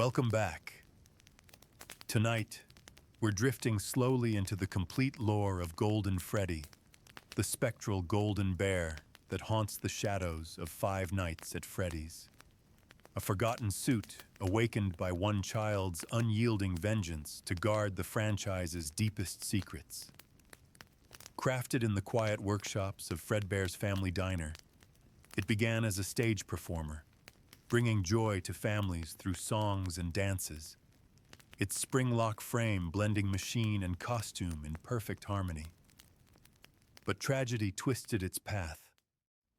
Welcome back. Tonight, we're drifting slowly into the complete lore of Golden Freddy, the spectral golden bear that haunts the shadows of Five Nights at Freddy's. A forgotten suit awakened by one child's unyielding vengeance to guard the franchise's deepest secrets. Crafted in the quiet workshops of Fredbear's family diner, it began as a stage performer, bringing joy to families through songs and dances, its spring-lock frame blending machine and costume in perfect harmony. But tragedy twisted its path,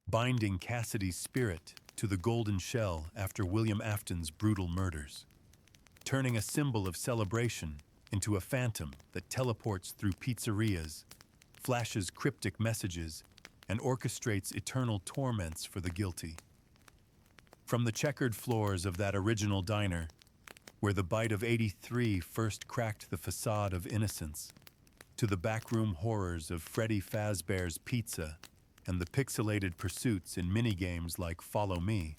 binding Cassidy's spirit to the golden shell after William Afton's brutal murders, turning a symbol of celebration into a phantom that teleports through pizzerias, flashes cryptic messages, and orchestrates eternal torments for the guilty. From the checkered floors of that original diner, where the bite of '83 first cracked the facade of innocence, to the backroom horrors of Freddy Fazbear's Pizza and the pixelated pursuits in minigames like Follow Me,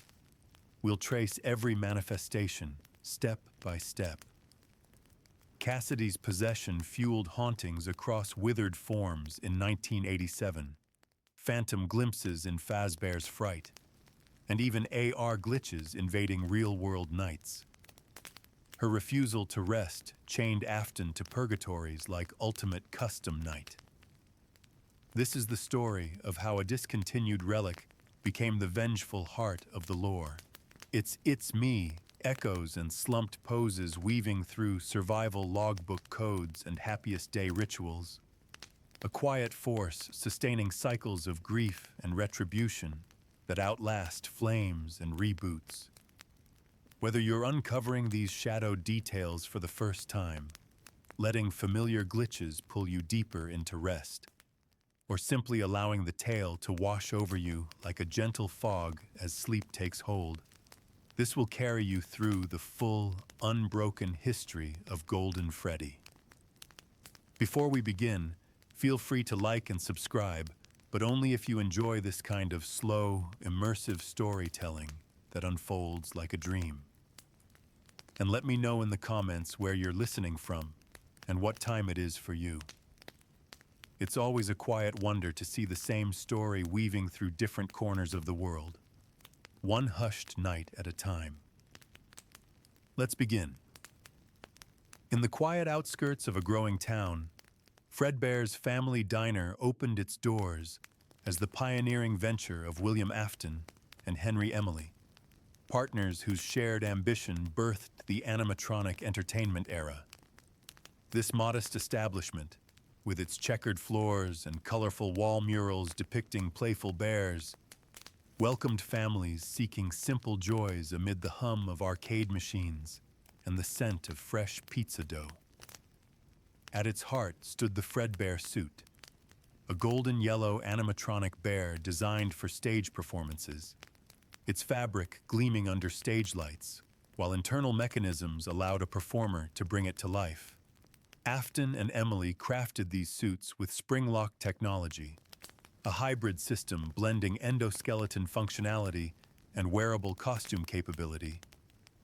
we'll trace every manifestation, step by step. Cassidy's possession fueled hauntings across withered forms in 1987, phantom glimpses in Fazbear's Fright, and even AR glitches invading real-world nights. Her refusal to rest chained Afton to purgatories like Ultimate Custom Night. This is the story of how a discontinued relic became the vengeful heart of the lore. It's me echoes and slumped poses weaving through survival logbook codes and happiest day rituals. A quiet force sustaining cycles of grief and retribution that outlast flames and reboots. Whether you're uncovering these shadowed details for the first time, letting familiar glitches pull you deeper into rest, or simply allowing the tale to wash over you like a gentle fog as sleep takes hold, this will carry you through the full, unbroken history of Golden Freddy. Before we begin, feel free to like and subscribe, but only if you enjoy this kind of slow, immersive storytelling that unfolds like a dream. And let me know in the comments where you're listening from and what time it is for you. It's always a quiet wonder to see the same story weaving through different corners of the world, one hushed night at a time. Let's begin. In the quiet outskirts of a growing town, Fredbear's family diner opened its doors as the pioneering venture of William Afton and Henry Emily, partners whose shared ambition birthed the animatronic entertainment era. This modest establishment, with its checkered floors and colorful wall murals depicting playful bears, welcomed families seeking simple joys amid the hum of arcade machines and the scent of fresh pizza dough. At its heart stood the Fredbear suit, a golden yellow animatronic bear designed for stage performances, its fabric gleaming under stage lights, while internal mechanisms allowed a performer to bring it to life. Afton and Emily crafted these suits with spring-lock technology, a hybrid system blending endoskeleton functionality and wearable costume capability,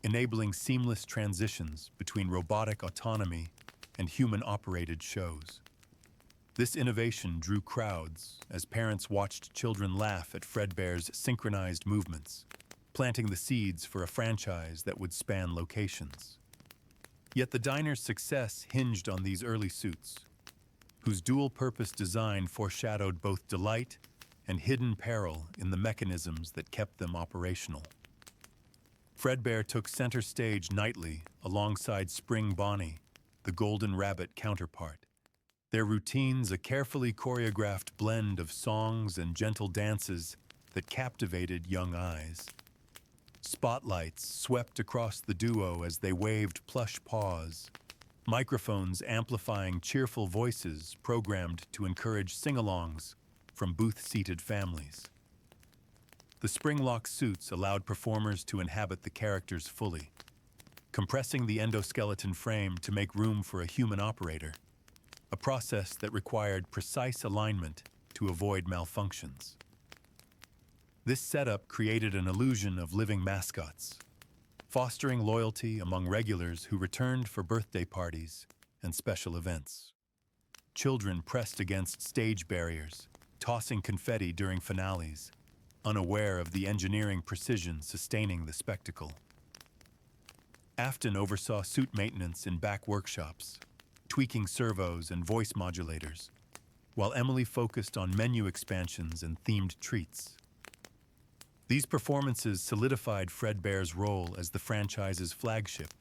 enabling seamless transitions between robotic autonomy and human-operated shows. This innovation drew crowds as parents watched children laugh at Fredbear's synchronized movements, planting the seeds for a franchise that would span locations. Yet the diner's success hinged on these early suits, whose dual-purpose design foreshadowed both delight and hidden peril in the mechanisms that kept them operational. Fredbear took center stage nightly alongside Spring Bonnie, the Golden Rabbit counterpart, their routines a carefully choreographed blend of songs and gentle dances that captivated young eyes. Spotlights swept across the duo as they waved plush paws, microphones amplifying cheerful voices programmed to encourage sing-alongs from booth-seated families. The spring-lock suits allowed performers to inhabit the characters fully, compressing the endoskeleton frame to make room for a human operator, a process that required precise alignment to avoid malfunctions. This setup created an illusion of living mascots, fostering loyalty among regulars who returned for birthday parties and special events. Children pressed against stage barriers, tossing confetti during finales, unaware of the engineering precision sustaining the spectacle. Afton oversaw suit maintenance in back workshops, tweaking servos and voice modulators, while Emily focused on menu expansions and themed treats. These performances solidified Fredbear's role as the franchise's flagship,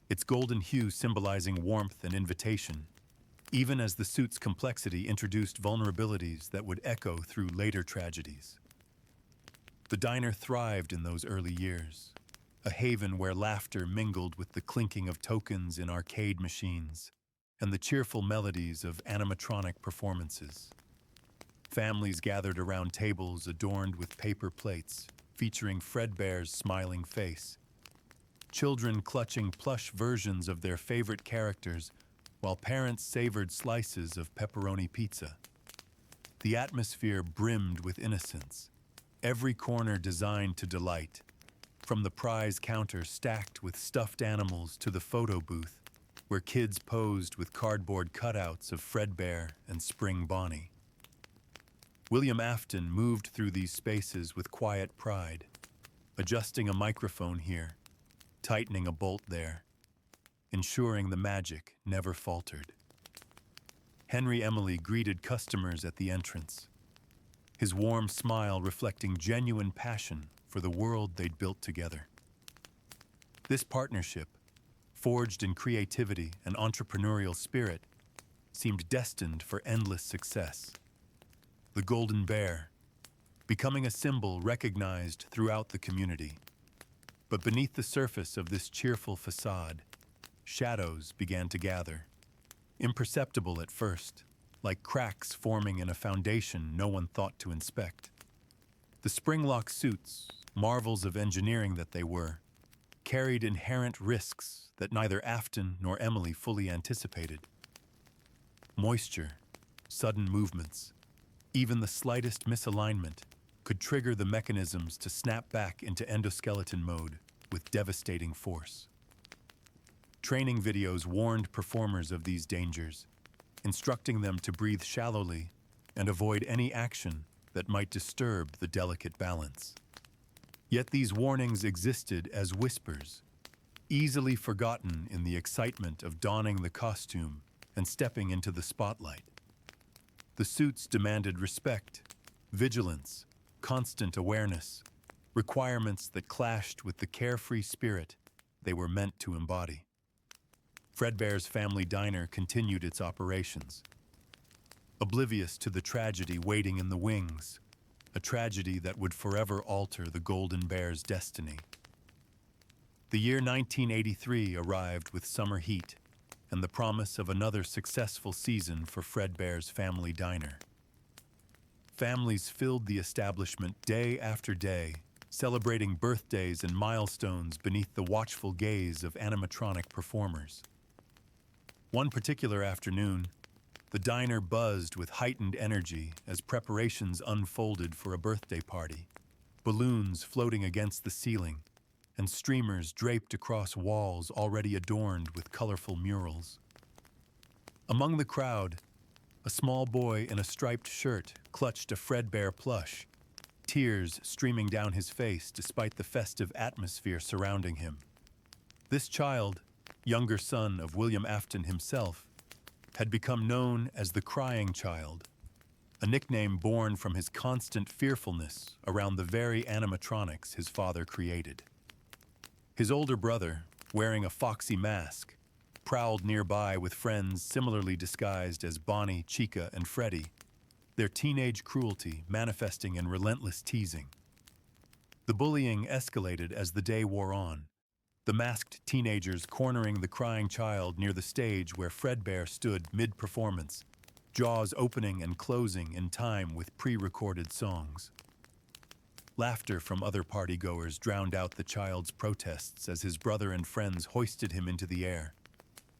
its golden hue symbolizing warmth and invitation, even as the suit's complexity introduced vulnerabilities that would echo through later tragedies. The diner thrived in those early years, a haven where laughter mingled with the clinking of tokens in arcade machines and the cheerful melodies of animatronic performances. Families gathered around tables adorned with paper plates, featuring Fredbear's smiling face. Children clutching plush versions of their favorite characters, while parents savored slices of pepperoni pizza. The atmosphere brimmed with innocence, every corner designed to delight, from the prize counter stacked with stuffed animals to the photo booth, where kids posed with cardboard cutouts of Fredbear and Spring Bonnie. William Afton moved through these spaces with quiet pride, adjusting a microphone here, tightening a bolt there, ensuring the magic never faltered. Henry Emily greeted customers at the entrance, his warm smile reflecting genuine passion for the world they'd built together. This partnership, forged in creativity and entrepreneurial spirit, seemed destined for endless success. The Golden Bear, becoming a symbol recognized throughout the community. But beneath the surface of this cheerful facade, shadows began to gather, imperceptible at first, like cracks forming in a foundation no one thought to inspect. The spring-lock suits, marvels of engineering that they were, carried inherent risks that neither Afton nor Emily fully anticipated. Moisture, sudden movements, even the slightest misalignment could trigger the mechanisms to snap back into endoskeleton mode with devastating force. Training videos warned performers of these dangers, instructing them to breathe shallowly and avoid any action that might disturb the delicate balance. Yet these warnings existed as whispers, easily forgotten in the excitement of donning the costume and stepping into the spotlight. The suits demanded respect, vigilance, constant awareness, requirements that clashed with the carefree spirit they were meant to embody. Fredbear's family diner continued its operations, oblivious to the tragedy waiting in the wings, a tragedy that would forever alter the Golden Bear's destiny. The year 1983 arrived with summer heat and the promise of another successful season for Fredbear's family diner. Families filled the establishment day after day, celebrating birthdays and milestones beneath the watchful gaze of animatronic performers. One particular afternoon, the diner buzzed with heightened energy as preparations unfolded for a birthday party, balloons floating against the ceiling, and streamers draped across walls already adorned with colorful murals. Among the crowd, a small boy in a striped shirt clutched a Fredbear plush, tears streaming down his face despite the festive atmosphere surrounding him. This child, younger son of William Afton himself, had become known as the Crying Child, a nickname born from his constant fearfulness around the very animatronics his father created. His older brother, wearing a foxy mask, prowled nearby with friends similarly disguised as Bonnie, Chica, and Freddy, their teenage cruelty manifesting in relentless teasing. The bullying escalated as the day wore on, the masked teenagers cornering the crying child near the stage where Fredbear stood mid-performance, jaws opening and closing in time with pre-recorded songs. Laughter from other partygoers drowned out the child's protests as his brother and friends hoisted him into the air,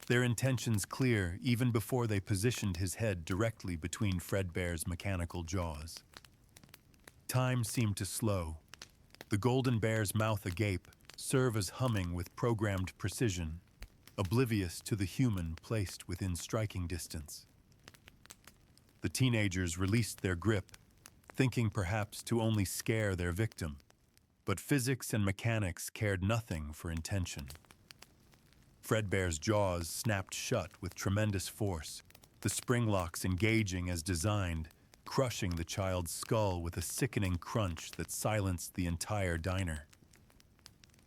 their intentions clear even before they positioned his head directly between Fredbear's mechanical jaws. Time seemed to slow, the Golden Bear's mouth agape, serve as humming with programmed precision, oblivious to the human placed within striking distance. The teenagers released their grip, thinking perhaps to only scare their victim, but physics and mechanics cared nothing for intention. Fredbear's jaws snapped shut with tremendous force, the spring locks engaging as designed, crushing the child's skull with a sickening crunch that silenced the entire diner.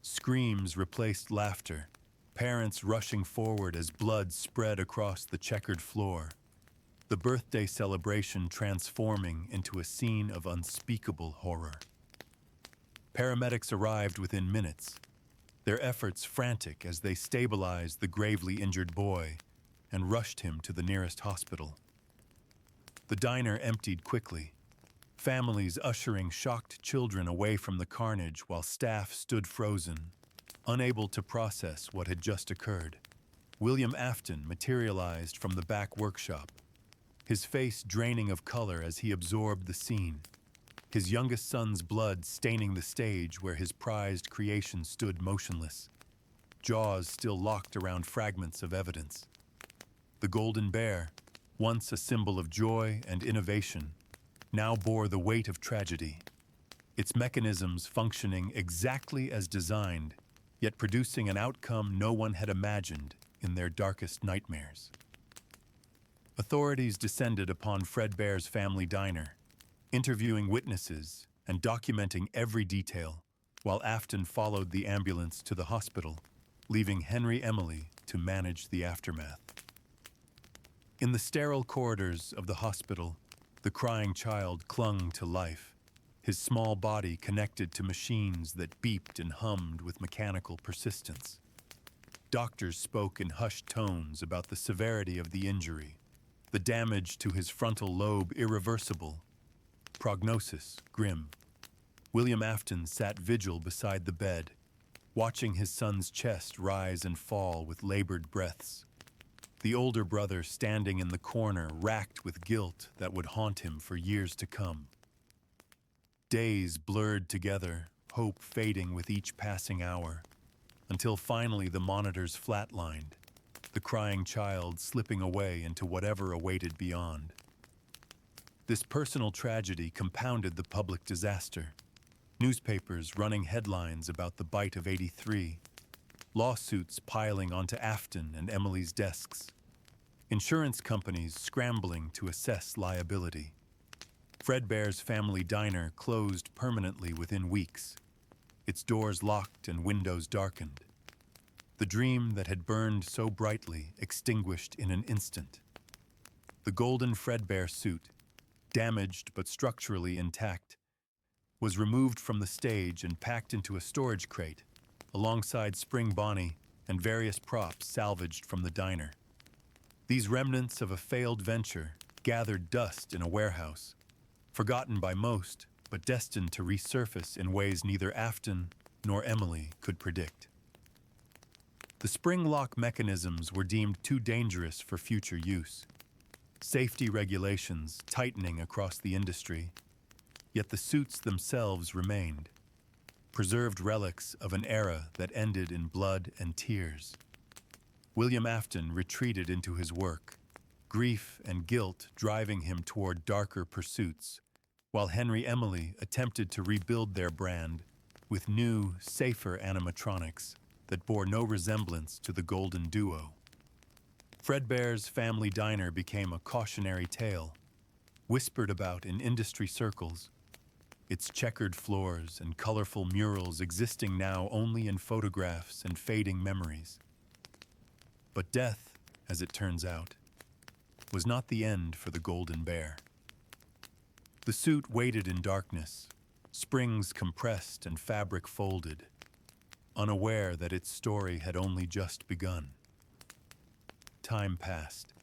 Screams replaced laughter, parents rushing forward as blood spread across the checkered floor, the birthday celebration transforming into a scene of unspeakable horror. Paramedics arrived within minutes, their efforts frantic as they stabilized the gravely injured boy and rushed him to the nearest hospital. The diner emptied quickly, families ushering shocked children away from the carnage while staff stood frozen, unable to process what had just occurred. William Afton materialized from the back workshop, his face draining of color as he absorbed the scene, his youngest son's blood staining the stage where his prized creation stood motionless, jaws still locked around fragments of evidence. The golden bear, once a symbol of joy and innovation, now bore the weight of tragedy, its mechanisms functioning exactly as designed, yet producing an outcome no one had imagined in their darkest nightmares. Authorities descended upon Fredbear's family diner, interviewing witnesses and documenting every detail, while Afton followed the ambulance to the hospital, leaving Henry Emily to manage the aftermath. In the sterile corridors of the hospital, the crying child clung to life, his small body connected to machines that beeped and hummed with mechanical persistence. Doctors spoke in hushed tones about the severity of the injury, the damage to his frontal lobe irreversible, prognosis grim. William Afton sat vigil beside the bed, watching his son's chest rise and fall with labored breaths. The older brother standing in the corner, racked with guilt that would haunt him for years to come. Days blurred together, hope fading with each passing hour, until finally the monitors flatlined, the crying child slipping away into whatever awaited beyond. This personal tragedy compounded the public disaster. Newspapers running headlines about the bite of '83, lawsuits piling onto Afton and Emily's desks, insurance companies scrambling to assess liability. Fredbear's family diner closed permanently within weeks, its doors locked and windows darkened. The dream that had burned so brightly extinguished in an instant. The golden Fredbear suit, damaged but structurally intact, was removed from the stage and packed into a storage crate, alongside Spring Bonnie and various props salvaged from the diner. These remnants of a failed venture gathered dust in a warehouse, forgotten by most, but destined to resurface in ways neither Afton nor Emily could predict. The spring lock mechanisms were deemed too dangerous for future use, safety regulations tightening across the industry, yet the suits themselves remained, preserved relics of an era that ended in blood and tears. William Afton retreated into his work, grief and guilt driving him toward darker pursuits, while Henry Emily attempted to rebuild their brand with new, safer animatronics that bore no resemblance to the golden duo. Fredbear's family diner became a cautionary tale, whispered about in industry circles, its checkered floors and colorful murals existing now only in photographs and fading memories. But death, as it turns out, was not the end for the golden bear. The suit waited in darkness, springs compressed and fabric folded, unaware that its story had only just begun. Time passed,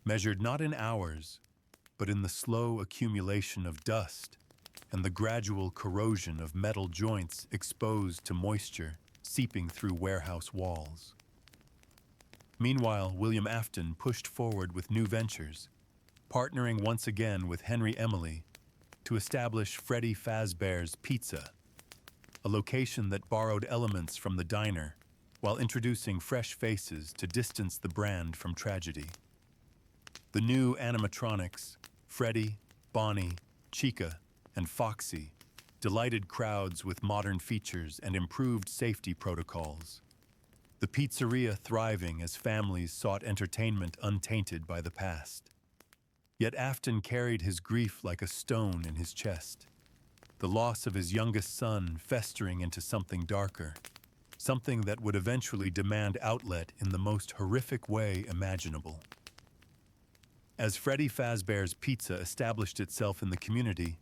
measured not in hours, but in the slow accumulation of dust and the gradual corrosion of metal joints exposed to moisture seeping through warehouse walls. Meanwhile, William Afton pushed forward with new ventures, partnering once again with Henry Emily to establish Freddy Fazbear's Pizza, a location that borrowed elements from the diner while introducing fresh faces to distance the brand from tragedy. The new animatronics, Freddy, Bonnie, Chica, and Foxy, delighted crowds with modern features and improved safety protocols. The pizzeria thriving as families sought entertainment untainted by the past. Yet Afton carried his grief like a stone in his chest, the loss of his youngest son festering into something darker, something that would eventually demand outlet in the most horrific way imaginable. As Freddy Fazbear's Pizza established itself in the community,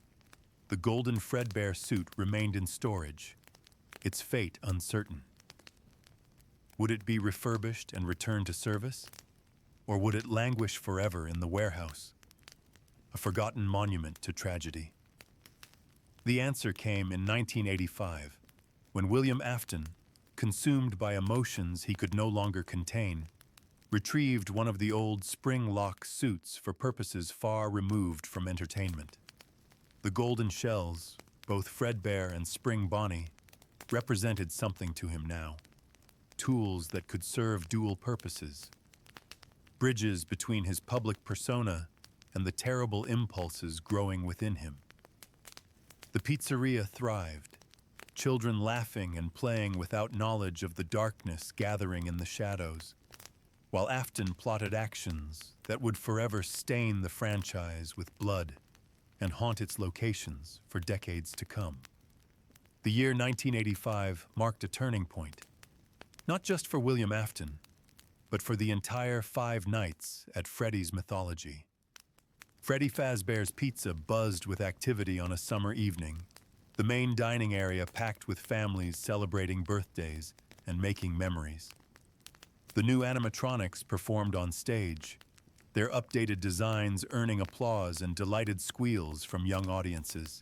the golden Fredbear suit remained in storage, its fate uncertain. Would it be refurbished and returned to service? Or would it languish forever in the warehouse, a forgotten monument to tragedy? The answer came in 1985, when William Afton, consumed by emotions he could no longer contain, retrieved one of the old spring-lock suits for purposes far removed from entertainment. The golden shells, both Fredbear and Spring Bonnie, represented something to him now. Tools that could serve dual purposes. Bridges between his public persona and the terrible impulses growing within him. The pizzeria thrived, children laughing and playing without knowledge of the darkness gathering in the shadows, while Afton plotted actions that would forever stain the franchise with blood and haunt its locations for decades to come. The year 1985 marked a turning point, not just for William Afton, but for the entire 5 nights at Freddy's mythology. Freddy Fazbear's Pizza buzzed with activity on a summer evening, the main dining area packed with families celebrating birthdays and making memories. The new animatronics performed on stage, their updated designs earning applause and delighted squeals from young audiences.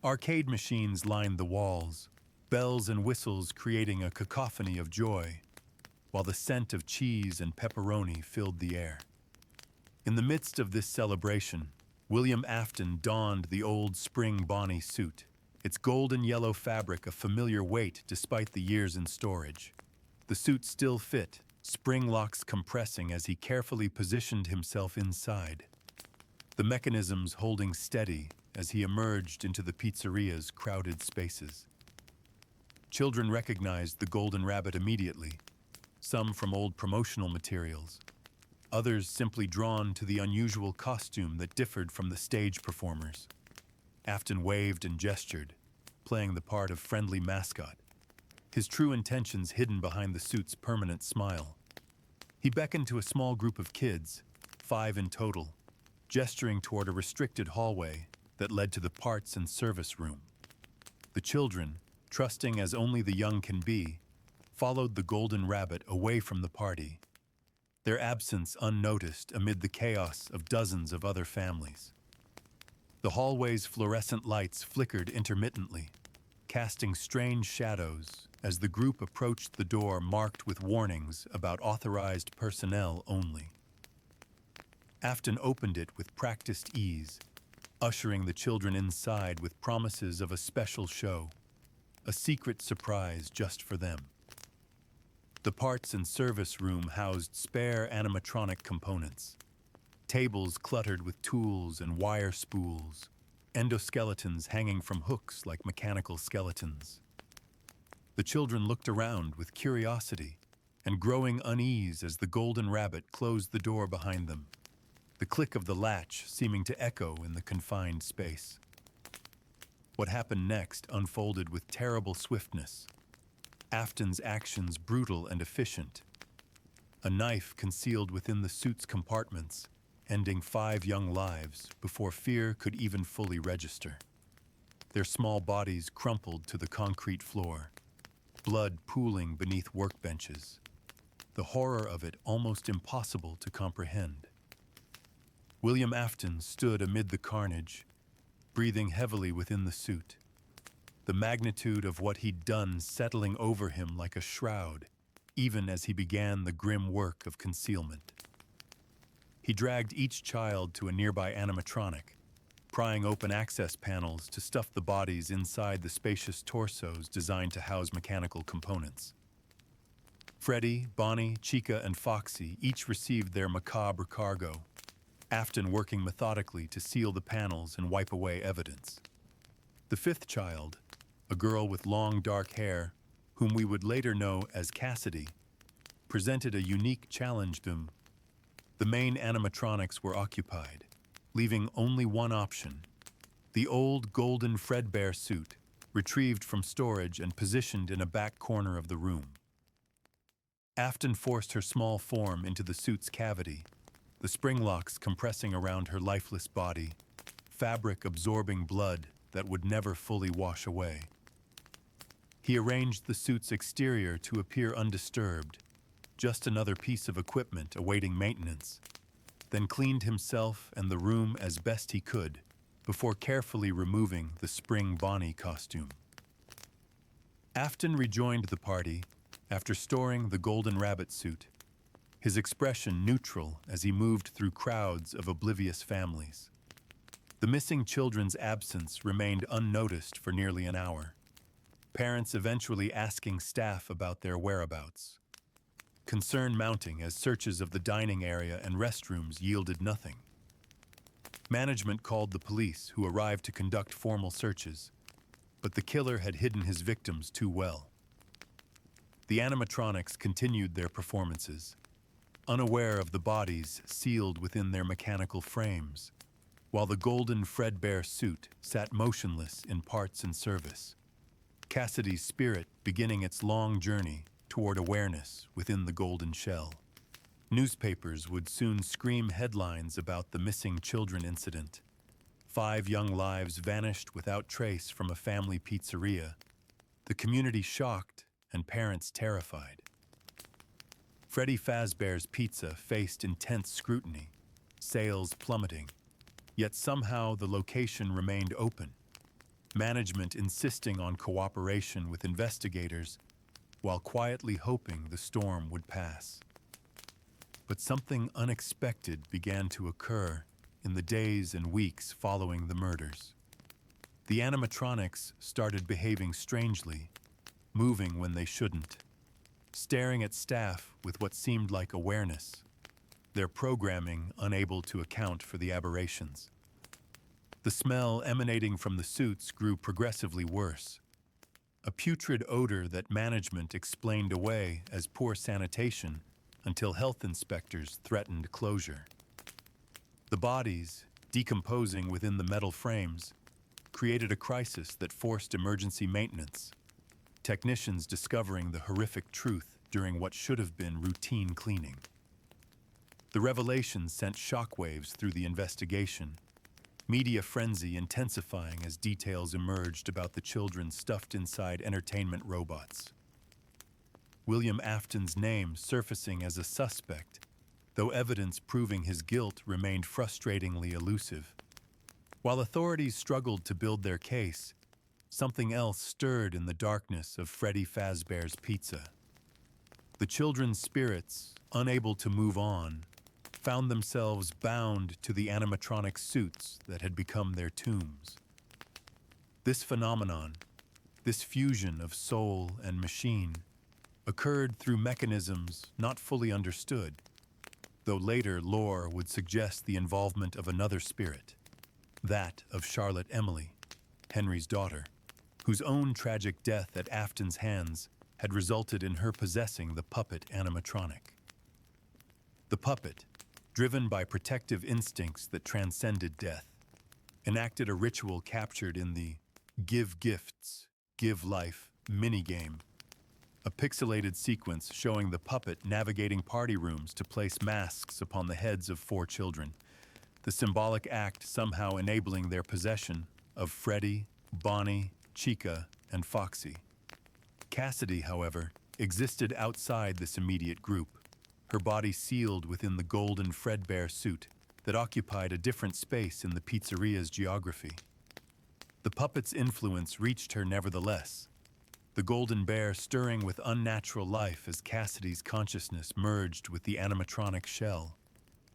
Arcade machines lined the walls, bells and whistles creating a cacophony of joy, while the scent of cheese and pepperoni filled the air. In the midst of this celebration, William Afton donned the old Spring Bonnie suit, its golden yellow fabric a familiar weight despite the years in storage. The suit still fit, spring locks compressing as he carefully positioned himself inside, the mechanisms holding steady as he emerged into the pizzeria's crowded spaces. Children recognized the golden rabbit immediately, some from old promotional materials, others simply drawn to the unusual costume that differed from the stage performers. Afton waved and gestured, playing the part of friendly mascot, his true intentions hidden behind the suit's permanent smile. He beckoned to a small group of kids, 5 in total, gesturing toward a restricted hallway that led to the parts and service room. The children, trusting as only the young can be, followed the golden rabbit away from the party, their absence unnoticed amid the chaos of dozens of other families. The hallway's fluorescent lights flickered intermittently, casting strange shadows as the group approached the door marked with warnings about authorized personnel only. Afton opened it with practiced ease, ushering the children inside with promises of a special show, a secret surprise just for them. The parts and service room housed spare animatronic components, tables cluttered with tools and wire spools, endoskeletons hanging from hooks like mechanical skeletons. The children looked around with curiosity and growing unease as the golden rabbit closed the door behind them, the click of the latch seeming to echo in the confined space. What happened next unfolded with terrible swiftness. Afton's actions brutal and efficient. A knife concealed within the suit's compartments, ending 5 young lives before fear could even fully register. Their small bodies crumpled to the concrete floor, blood pooling beneath workbenches. The horror of it almost impossible to comprehend. William Afton stood amid the carnage, breathing heavily within the suit, the magnitude of what he'd done settling over him like a shroud, even as he began the grim work of concealment. He dragged each child to a nearby animatronic, prying open access panels to stuff the bodies inside the spacious torsos designed to house mechanical components. Freddy, Bonnie, Chica, and Foxy each received their macabre cargo, Afton working methodically to seal the panels and wipe away evidence. The fifth child, a girl with long dark hair, whom we would later know as Cassidy, presented a unique challenge. The main animatronics were occupied, leaving only one option: the old golden Fredbear suit, retrieved from storage and positioned in a back corner of the room. Afton forced her small form into the suit's cavity, the spring locks compressing around her lifeless body, fabric absorbing blood that would never fully wash away. He arranged the suit's exterior to appear undisturbed, just another piece of equipment awaiting maintenance, then cleaned himself and the room as best he could before carefully removing the spring Bonnie costume. Afton rejoined the party after storing the golden rabbit suit, his expression neutral as he moved through crowds of oblivious families. The missing children's absence remained unnoticed for nearly an hour, parents eventually asking staff about their whereabouts. Concern mounting as searches of the dining area and restrooms yielded nothing. Management called the police, who arrived to conduct formal searches, but the killer had hidden his victims too well. The animatronics continued their performances, unaware of the bodies sealed within their mechanical frames, while the golden Fredbear suit sat motionless in parts and service, Cassidy's spirit beginning its long journey toward awareness within the golden shell. Newspapers would soon scream headlines about the missing children incident. 5 young lives vanished without trace from a family pizzeria, the community shocked and parents terrified. Freddy Fazbear's pizza faced intense scrutiny, sales plummeting, yet somehow the location remained open, management insisting on cooperation with investigators while quietly hoping the storm would pass. But something unexpected began to occur in the days and weeks following the murders. The animatronics started behaving strangely, moving when they shouldn't, staring at staff with what seemed like awareness, their programming unable to account for the aberrations. The smell emanating from the suits grew progressively worse, a putrid odor that management explained away as poor sanitation until health inspectors threatened closure. The bodies, decomposing within the metal frames, created a crisis that forced emergency maintenance, technicians discovering the horrific truth during what should have been routine cleaning. The revelation sent shockwaves through the investigation, media frenzy intensifying as details emerged about the children stuffed inside entertainment robots. William Afton's name surfacing as a suspect, though evidence proving his guilt remained frustratingly elusive. While authorities struggled to build their case, something else stirred in the darkness of Freddy Fazbear's Pizza. The children's spirits, unable to move on, found themselves bound to the animatronic suits that had become their tombs. This phenomenon, this fusion of soul and machine, occurred through mechanisms not fully understood, though later lore would suggest the involvement of another spirit, that of Charlotte Emily, Henry's daughter, whose own tragic death at Afton's hands had resulted in her possessing the puppet animatronic. The puppet, driven by protective instincts that transcended death, enacted a ritual captured in the Give Gifts, Give Life minigame, a pixelated sequence showing the puppet navigating party rooms to place masks upon the heads of 4 children, the symbolic act somehow enabling their possession of Freddy, Bonnie, Chica, and Foxy. Cassidy, however, existed outside this immediate group, her body sealed within the golden Fredbear suit that occupied a different space in the pizzeria's geography. The puppet's influence reached her nevertheless, the golden bear stirring with unnatural life as Cassidy's consciousness merged with the animatronic shell.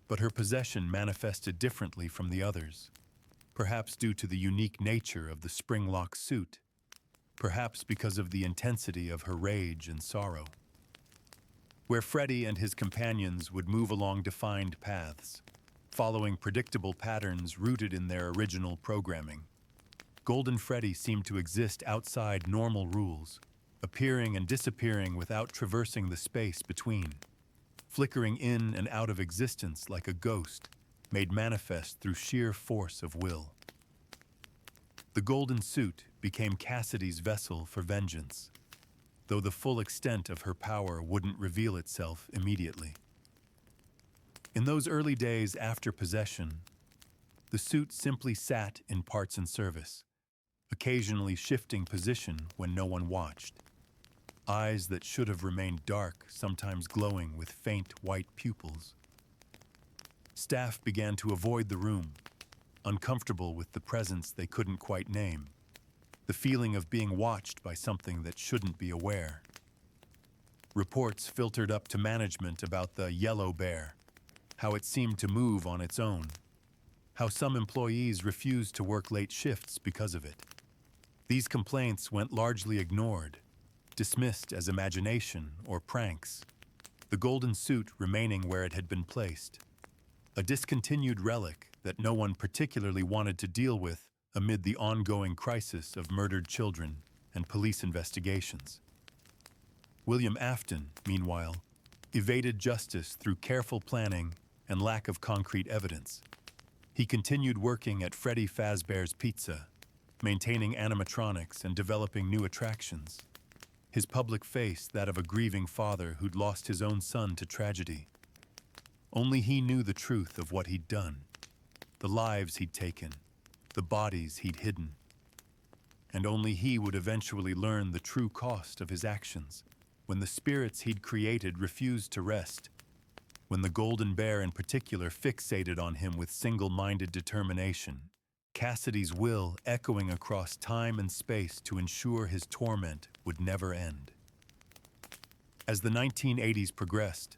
But her possession manifested differently from the others. perhaps due to the unique nature of the spring-lock suit, perhaps because of the intensity of her rage and sorrow. Where Freddy and his companions would move along defined paths, following predictable patterns rooted in their original programming, Golden Freddy seemed to exist outside normal rules, appearing and disappearing without traversing the space between, flickering in and out of existence like a ghost, made manifest through sheer force of will. The golden suit became Cassidy's vessel for vengeance, though the full extent of her power wouldn't reveal itself immediately. In those early days after possession, the suit simply sat in parts and service, occasionally shifting position when no one watched. Eyes that should have remained dark, sometimes glowing with faint white pupils. Staff began to avoid the room, uncomfortable with the presence they couldn't quite name, the feeling of being watched by something that shouldn't be aware. Reports filtered up to management about the yellow bear, how it seemed to move on its own, how some employees refused to work late shifts because of it. These complaints went largely ignored, dismissed as imagination or pranks, the golden suit remaining where it had been placed, a discontinued relic that no one particularly wanted to deal with amid the ongoing crisis of murdered children and police investigations. William Afton, meanwhile, evaded justice through careful planning and lack of concrete evidence. He continued working at Freddy Fazbear's Pizza, maintaining animatronics and developing new attractions. His public face that of a grieving father who'd lost his own son to tragedy. Only he knew the truth of what he'd done, the lives he'd taken, the bodies he'd hidden. And only he would eventually learn the true cost of his actions, when the spirits he'd created refused to rest, when the golden bear in particular fixated on him with single-minded determination, Cassidy's will echoing across time and space to ensure his torment would never end. As the 1980s progressed,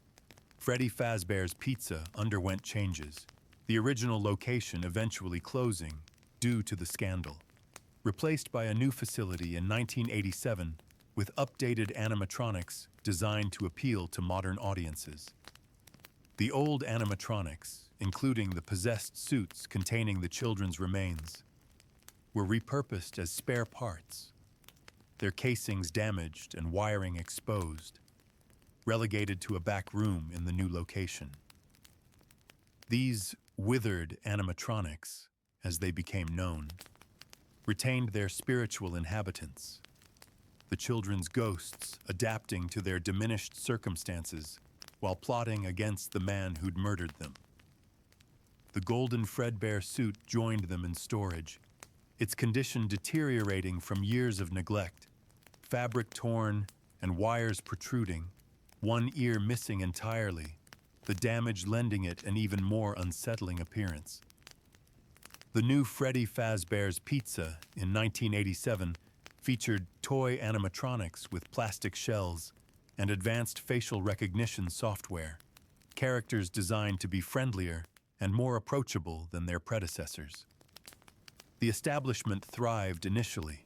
Freddy Fazbear's Pizza underwent changes, the original location eventually closing due to the scandal, replaced by a new facility in 1987 with updated animatronics designed to appeal to modern audiences. The old animatronics, including the possessed suits containing the children's remains, were repurposed as spare parts, their casings damaged and wiring exposed, relegated to a back room in the new location. These withered animatronics, as they became known, retained their spiritual inhabitants, the children's ghosts adapting to their diminished circumstances while plotting against the man who'd murdered them. The golden Fredbear suit joined them in storage, its condition deteriorating from years of neglect, fabric torn and wires protruding, one ear missing entirely, the damage lending it an even more unsettling appearance. The new Freddy Fazbear's Pizza in 1987 featured toy animatronics with plastic shells and advanced facial recognition software, characters designed to be friendlier and more approachable than their predecessors. The establishment thrived initially,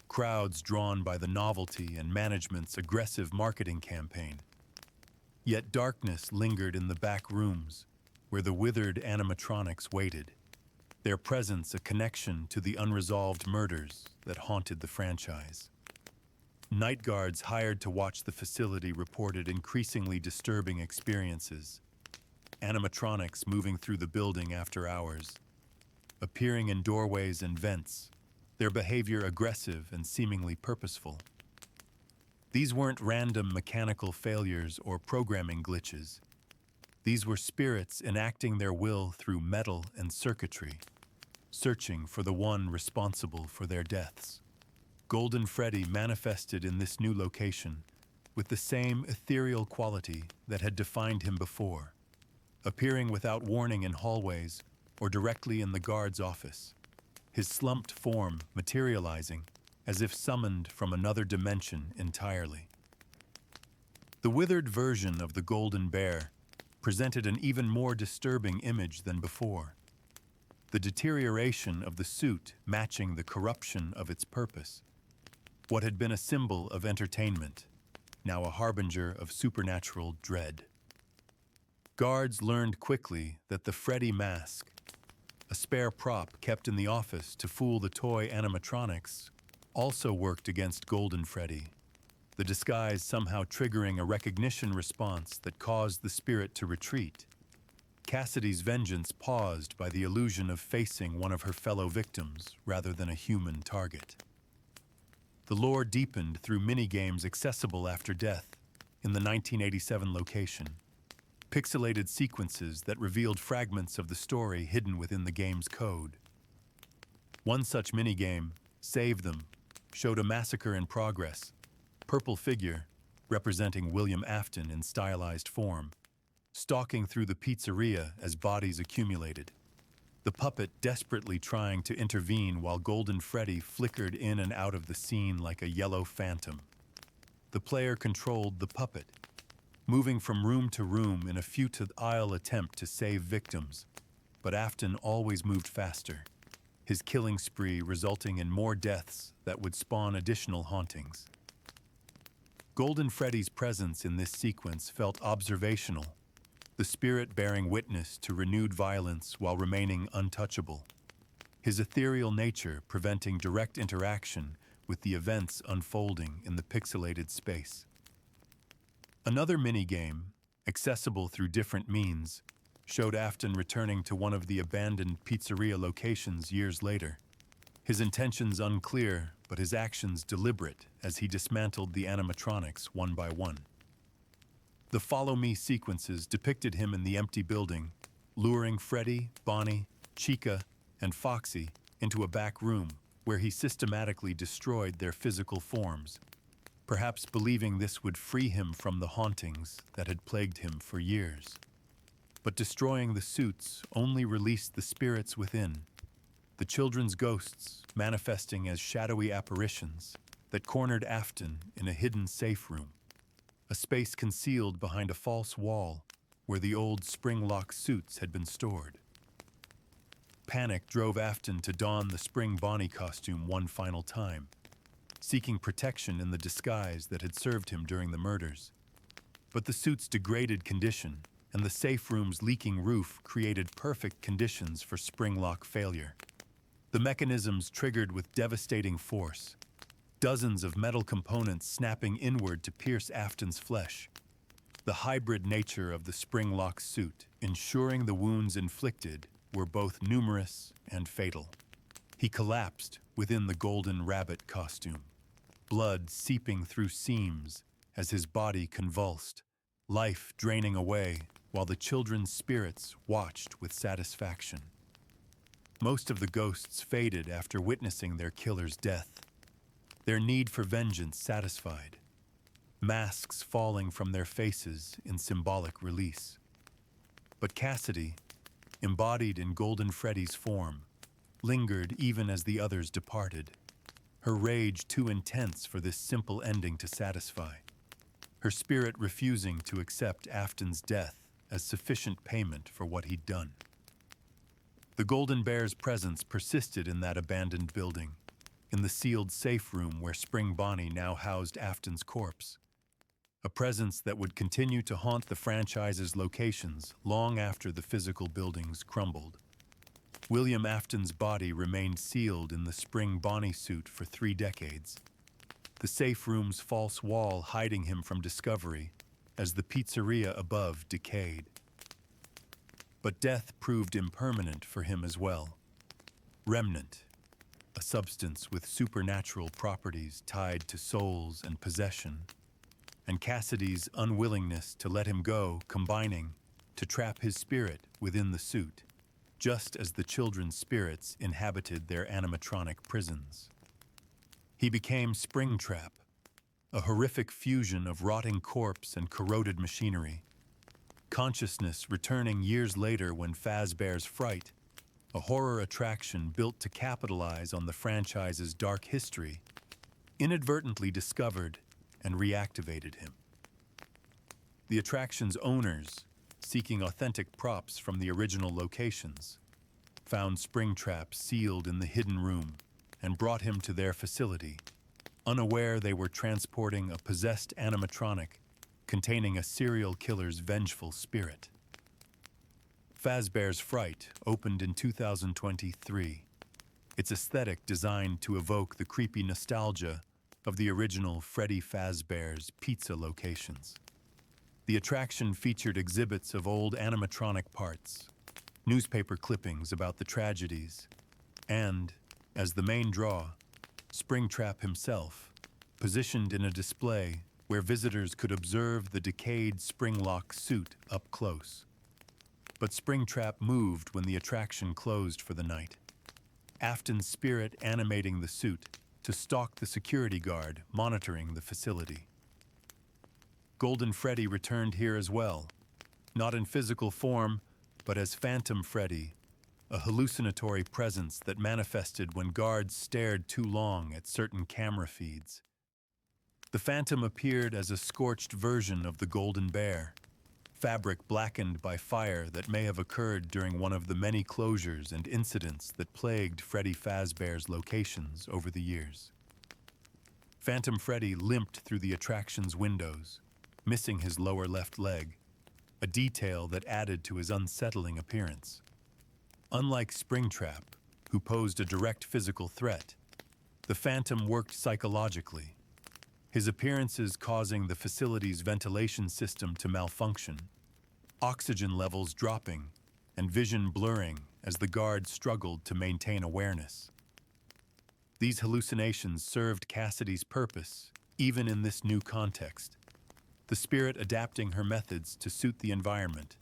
crowds drawn by the novelty and management's aggressive marketing campaign. Yet darkness lingered in the back rooms, where the withered animatronics waited, their presence a connection to the unresolved murders that haunted the franchise. Night guards hired to watch the facility reported increasingly disturbing experiences. Animatronics moving through the building after hours, appearing in doorways and vents, their behavior aggressive and seemingly purposeful. These weren't random mechanical failures or programming glitches. These were spirits enacting their will through metal and circuitry, searching for the one responsible for their deaths. Golden Freddy manifested in this new location with the same ethereal quality that had defined him before, appearing without warning in hallways or directly in the guard's office, his slumped form materializing as if summoned from another dimension entirely. The withered version of the golden bear presented an even more disturbing image than before. the deterioration of the suit matching the corruption of its purpose. What had been a symbol of entertainment, now a harbinger of supernatural dread. Guards learned quickly that the Freddy mask, a spare prop kept in the office to fool the toy animatronics, also worked against Golden Freddy, the disguise somehow triggering a recognition response that caused the spirit to retreat. Cassidy's vengeance paused by the illusion of facing one of her fellow victims rather than a human target. The lore deepened through minigames accessible after death in the 1987 location, pixelated sequences that revealed fragments of the story hidden within the game's code. One such minigame, Save Them, showed a massacre in progress, purple figure, representing William Afton in stylized form, stalking through the pizzeria as bodies accumulated, the puppet desperately trying to intervene while Golden Freddy flickered in and out of the scene like a yellow phantom. The player controlled the puppet, moving from room to room in a futile attempt to save victims, but Afton always moved faster, his killing spree resulting in more deaths that would spawn additional hauntings. Golden Freddy's presence in this sequence felt observational, the spirit bearing witness to renewed violence while remaining untouchable, his ethereal nature preventing direct interaction with the events unfolding in the pixelated space. Another minigame, accessible through different means, showed Afton returning to one of the abandoned pizzeria locations years later. His intentions unclear, but his actions deliberate as he dismantled the animatronics one by one. The Follow Me sequences depicted him in the empty building, luring Freddy, Bonnie, Chica, and Foxy into a back room where he systematically destroyed their physical forms, perhaps believing this would free him from the hauntings that had plagued him for years. But destroying the suits only released the spirits within, the children's ghosts manifesting as shadowy apparitions that cornered Afton in a hidden safe room, a space concealed behind a false wall where the old spring-lock suits had been stored. Panic drove Afton to don the Spring Bonnie costume one final time, seeking protection in the disguise that had served him during the murders. But the suit's degraded condition and the safe room's leaking roof created perfect conditions for spring-lock failure. The mechanisms triggered with devastating force, dozens of metal components snapping inward to pierce Afton's flesh. The hybrid nature of the spring-lock suit, ensuring the wounds inflicted were both numerous and fatal. He collapsed within the Golden Rabbit costume, blood seeping through seams as his body convulsed, life draining away while the children's spirits watched with satisfaction. Most of the ghosts faded after witnessing their killer's death, their need for vengeance satisfied, masks falling from their faces in symbolic release. But Cassidy, embodied in Golden Freddy's form, lingered even as the others departed, her rage too intense for this simple ending to satisfy, her spirit refusing to accept Afton's death as sufficient payment for what he'd done. The Golden Bear's presence persisted in that abandoned building, in the sealed safe room where Spring Bonnie now housed Afton's corpse, a presence that would continue to haunt the franchise's locations long after the physical buildings crumbled. William Afton's body remained sealed in the Spring Bonnie suit for 3 decades, the safe room's false wall hiding him from discovery as the pizzeria above decayed. But death proved impermanent for him as well. Remnant, a substance with supernatural properties tied to souls and possession, and Cassidy's unwillingness to let him go combining to trap his spirit within the suit, just as the children's spirits inhabited their animatronic prisons. He became Springtrap, a horrific fusion of rotting corpse and corroded machinery, consciousness returning years later when Fazbear's Fright, a horror attraction built to capitalize on the franchise's dark history, inadvertently discovered and reactivated him. The attraction's owners, seeking authentic props from the original locations, found Springtrap sealed in the hidden room and brought him to their facility, unaware they were transporting a possessed animatronic containing a serial killer's vengeful spirit. Fazbear's Fright opened in 2023. Its aesthetic designed to evoke the creepy nostalgia of the original Freddy Fazbear's pizza locations. The attraction featured exhibits of old animatronic parts, newspaper clippings about the tragedies, and, as the main draw, Springtrap himself, positioned in a display where visitors could observe the decayed Springlock suit up close. But Springtrap moved when the attraction closed for the night, Afton's spirit animating the suit to stalk the security guard monitoring the facility. Golden Freddy returned here as well, not in physical form, but as Phantom Freddy, a hallucinatory presence that manifested when guards stared too long at certain camera feeds. The Phantom appeared as a scorched version of the Golden Bear, fabric blackened by fire that may have occurred during one of the many closures and incidents that plagued Freddy Fazbear's locations over the years. Phantom Freddy limped through the attraction's windows, missing his lower left leg, a detail that added to his unsettling appearance. Unlike Springtrap, who posed a direct physical threat, the Phantom worked psychologically, his appearances causing the facility's ventilation system to malfunction, oxygen levels dropping, and vision blurring as the guards struggled to maintain awareness. These hallucinations served Cassidy's purpose, even in this new context, the spirit adapting her methods to suit the environment,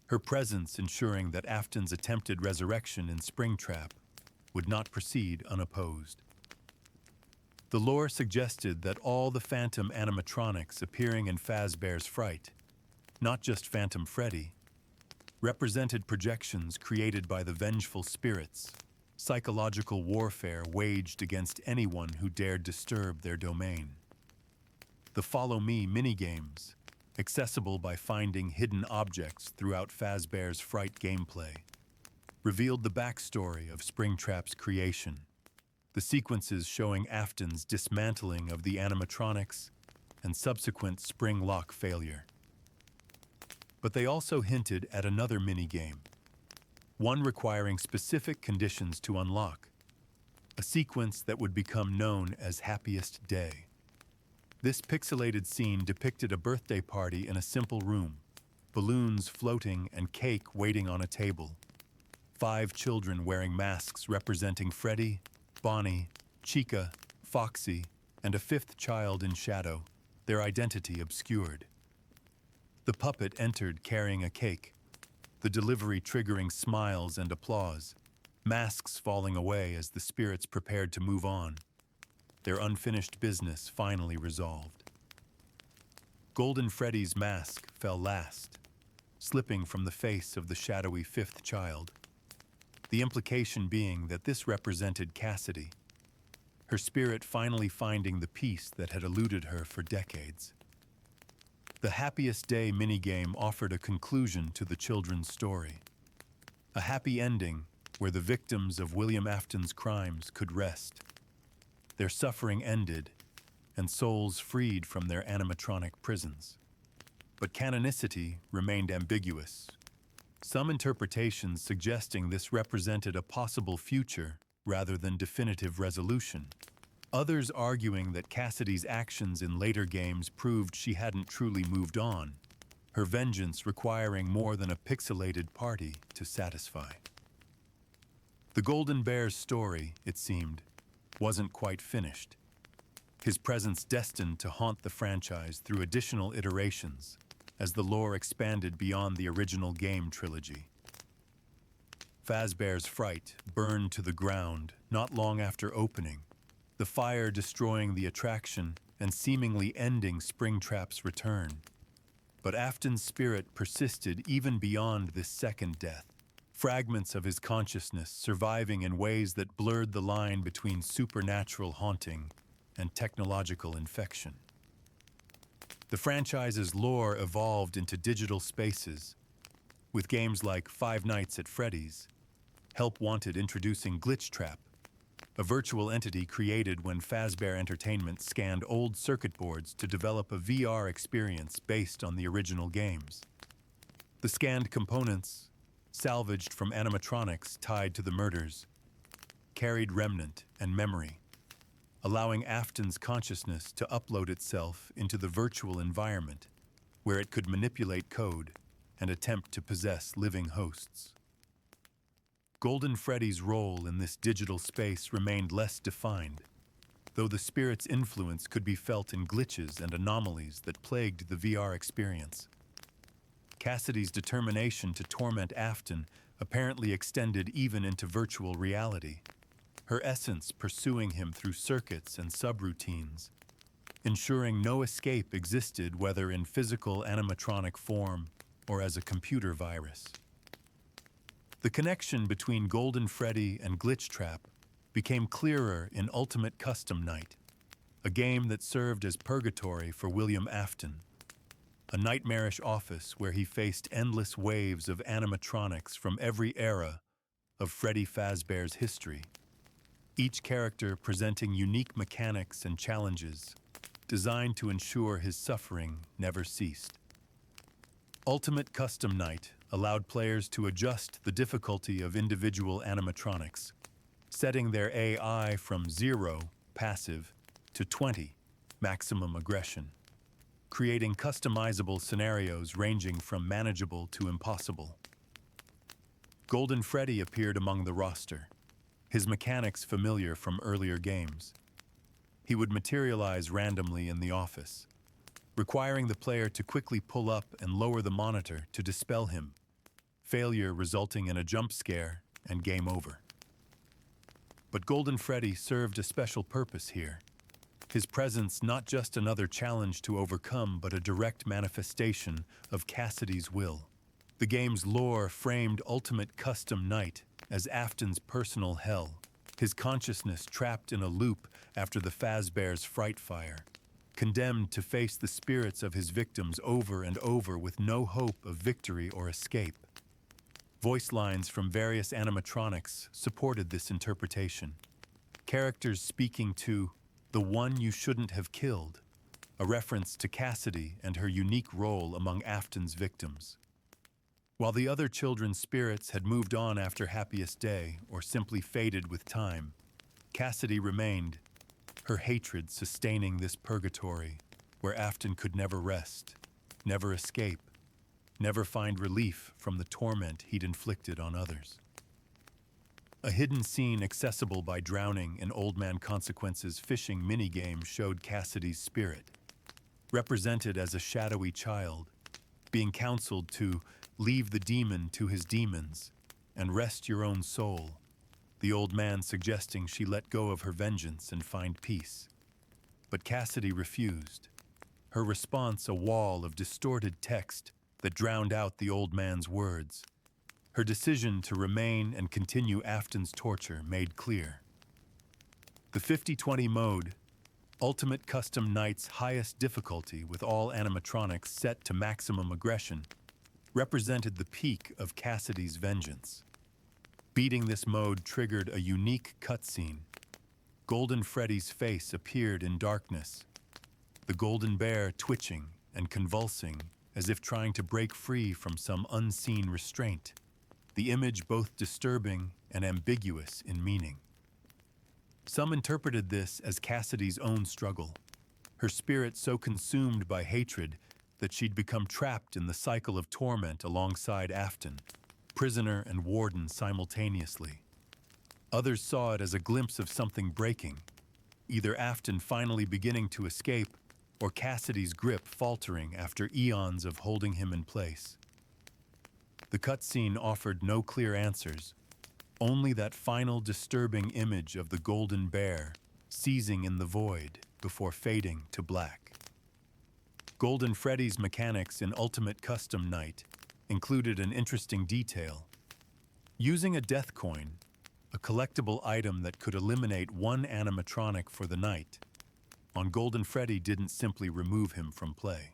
her presence ensuring that Afton's attempted resurrection in Springtrap would not proceed unopposed. The lore suggested that all the Phantom animatronics appearing in Fazbear's Fright, not just Phantom Freddy, represented projections created by the vengeful spirits, psychological warfare waged against anyone who dared disturb their domain. The Follow Me minigames, accessible by finding hidden objects throughout Fazbear's Fright gameplay, revealed the backstory of Springtrap's creation, the sequences showing Afton's dismantling of the animatronics and subsequent Springlock failure. But they also hinted at another minigame, one requiring specific conditions to unlock, a sequence that would become known as Happiest Day. This pixelated scene depicted a birthday party in a simple room, balloons floating and cake waiting on a table. 5 children wearing masks representing Freddy, Bonnie, Chica, Foxy, and a 5th child in shadow, their identity obscured. The puppet entered carrying a cake, the delivery triggering smiles and applause, masks falling away as the spirits prepared to move on, their unfinished business finally resolved. Golden Freddy's mask fell last, slipping from the face of the shadowy 5th child, the implication being that this represented Cassidy, her spirit finally finding the peace that had eluded her for decades. The Happiest Day minigame offered a conclusion to the children's story, a happy ending where the victims of William Afton's crimes could rest, their suffering ended, and souls freed from their animatronic prisons. But canonicity remained ambiguous, some interpretations suggesting this represented a possible future rather than definitive resolution. Others arguing that Cassidy's actions in later games proved she hadn't truly moved on, her vengeance requiring more than a pixelated party to satisfy. The Golden Bear's story, it seemed, wasn't quite finished, his presence destined to haunt the franchise through additional iterations as the lore expanded beyond the original game trilogy. Fazbear's Fright burned to the ground not long after opening, the fire destroying the attraction and seemingly ending Springtrap's return. But Afton's spirit persisted even beyond this second death, fragments of his consciousness surviving in ways that blurred the line between supernatural haunting and technological infection. The franchise's lore evolved into digital spaces, with games like Five Nights at Freddy's, Help Wanted introducing Glitch Trap, a virtual entity created when Fazbear Entertainment scanned old circuit boards to develop a VR experience based on the original games. The scanned components, salvaged from animatronics tied to the murders, carried remnant and memory, allowing Afton's consciousness to upload itself into the virtual environment, where it could manipulate code and attempt to possess living hosts. Golden Freddy's role in this digital space remained less defined, though the spirit's influence could be felt in glitches and anomalies that plagued the VR experience. Cassidy's determination to torment Afton apparently extended even into virtual reality, her essence pursuing him through circuits and subroutines, ensuring no escape existed whether in physical animatronic form or as a computer virus. The connection between Golden Freddy and Glitch Trap became clearer in Ultimate Custom Night, a game that served as purgatory for William Afton, a nightmarish office where he faced endless waves of animatronics from every era of Freddy Fazbear's history, each character presenting unique mechanics and challenges designed to ensure his suffering never ceased. Ultimate Custom Night allowed players to adjust the difficulty of individual animatronics, setting their AI from 0, passive, to 20, maximum aggression, creating customizable scenarios ranging from manageable to impossible. Golden Freddy appeared among the roster, his mechanics familiar from earlier games. He would materialize randomly in the office, requiring the player to quickly pull up and lower the monitor to dispel him, failure resulting in a jump scare and game over. But Golden Freddy served a special purpose here. His presence not just another challenge to overcome, but a direct manifestation of Cassidy's will. The game's lore framed Ultimate Custom Night as Afton's personal hell, his consciousness trapped in a loop after the Fazbear's Fright fire, condemned to face the spirits of his victims over and over with no hope of victory or escape. Voice lines from various animatronics supported this interpretation, characters speaking to the one you shouldn't have killed, a reference to Cassidy and her unique role among Afton's victims. While the other children's spirits had moved on after Happiest Day or simply faded with time, Cassidy remained, her hatred sustaining this purgatory where Afton could never rest, never escape, never find relief from the torment he'd inflicted on others. A hidden scene accessible by drowning in Old Man Consequence's fishing minigame showed Cassidy's spirit, represented as a shadowy child, being counseled to leave the demon to his demons and rest your own soul, the old man suggesting she let go of her vengeance and find peace. But Cassidy refused, her response a wall of distorted text that drowned out the old man's words, her decision to remain and continue Afton's torture made clear. The 50-20 mode, Ultimate Custom Night's highest difficulty with all animatronics set to maximum aggression, represented the peak of Cassidy's vengeance. Beating this mode triggered a unique cutscene. Golden Freddy's face appeared in darkness, the golden bear twitching and convulsing as if trying to break free from some unseen restraint, the image both disturbing and ambiguous in meaning. Some interpreted this as Cassidy's own struggle, her spirit so consumed by hatred that she'd become trapped in the cycle of torment alongside Afton, prisoner and warden simultaneously. Others saw it as a glimpse of something breaking, either Afton finally beginning to escape or Cassidy's grip faltering after eons of holding him in place. The cutscene offered no clear answers, only that final disturbing image of the golden bear seizing in the void before fading to black. Golden Freddy's mechanics in Ultimate Custom Night included an interesting detail. Using a death coin, a collectible item that could eliminate one animatronic for the night, on Golden Freddy didn't simply remove him from play.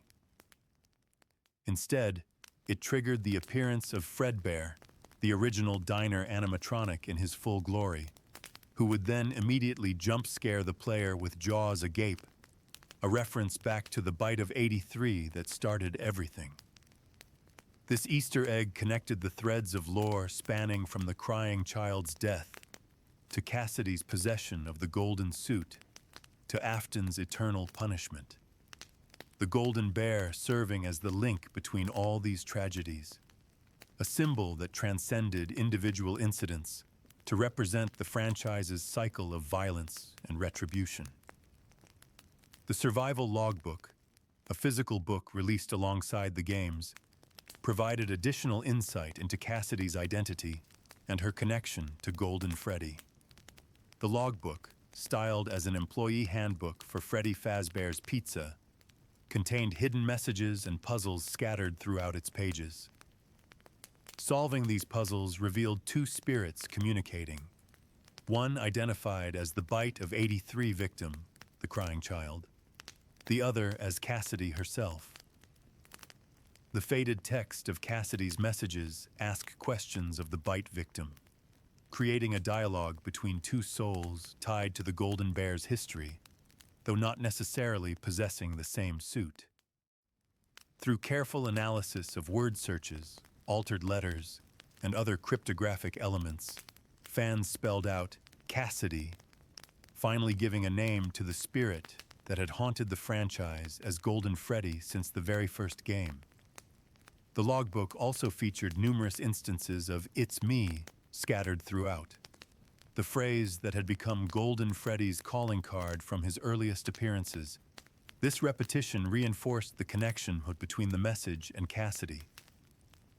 Instead, it triggered the appearance of Fredbear, the original diner animatronic in his full glory, who would then immediately jump scare the player with jaws agape, a reference back to the bite of 83 that started everything. This Easter egg connected the threads of lore spanning from the crying child's death to Cassidy's possession of the golden suit to Afton's eternal punishment. The golden bear serving as the link between all these tragedies, a symbol that transcended individual incidents to represent the franchise's cycle of violence and retribution. The Survival Logbook, a physical book released alongside the games, provided additional insight into Cassidy's identity and her connection to Golden Freddy. The logbook, styled as an employee handbook for Freddy Fazbear's Pizza, contained hidden messages and puzzles scattered throughout its pages. Solving these puzzles revealed two spirits communicating. One identified as the bite of 83 victim, the crying child. The other as Cassidy herself. The faded text of Cassidy's messages asked questions of the bite victim, creating a dialogue between two souls tied to the Golden Bear's history, though not necessarily possessing the same suit. Through careful analysis of word searches, altered letters, and other cryptographic elements, fans spelled out Cassidy, finally giving a name to the spirit that had haunted the franchise as Golden Freddy since the very first game. The logbook also featured numerous instances of "It's me" scattered throughout. The phrase that had become Golden Freddy's calling card from his earliest appearances. This repetition reinforced the connection between the message and Cassidy,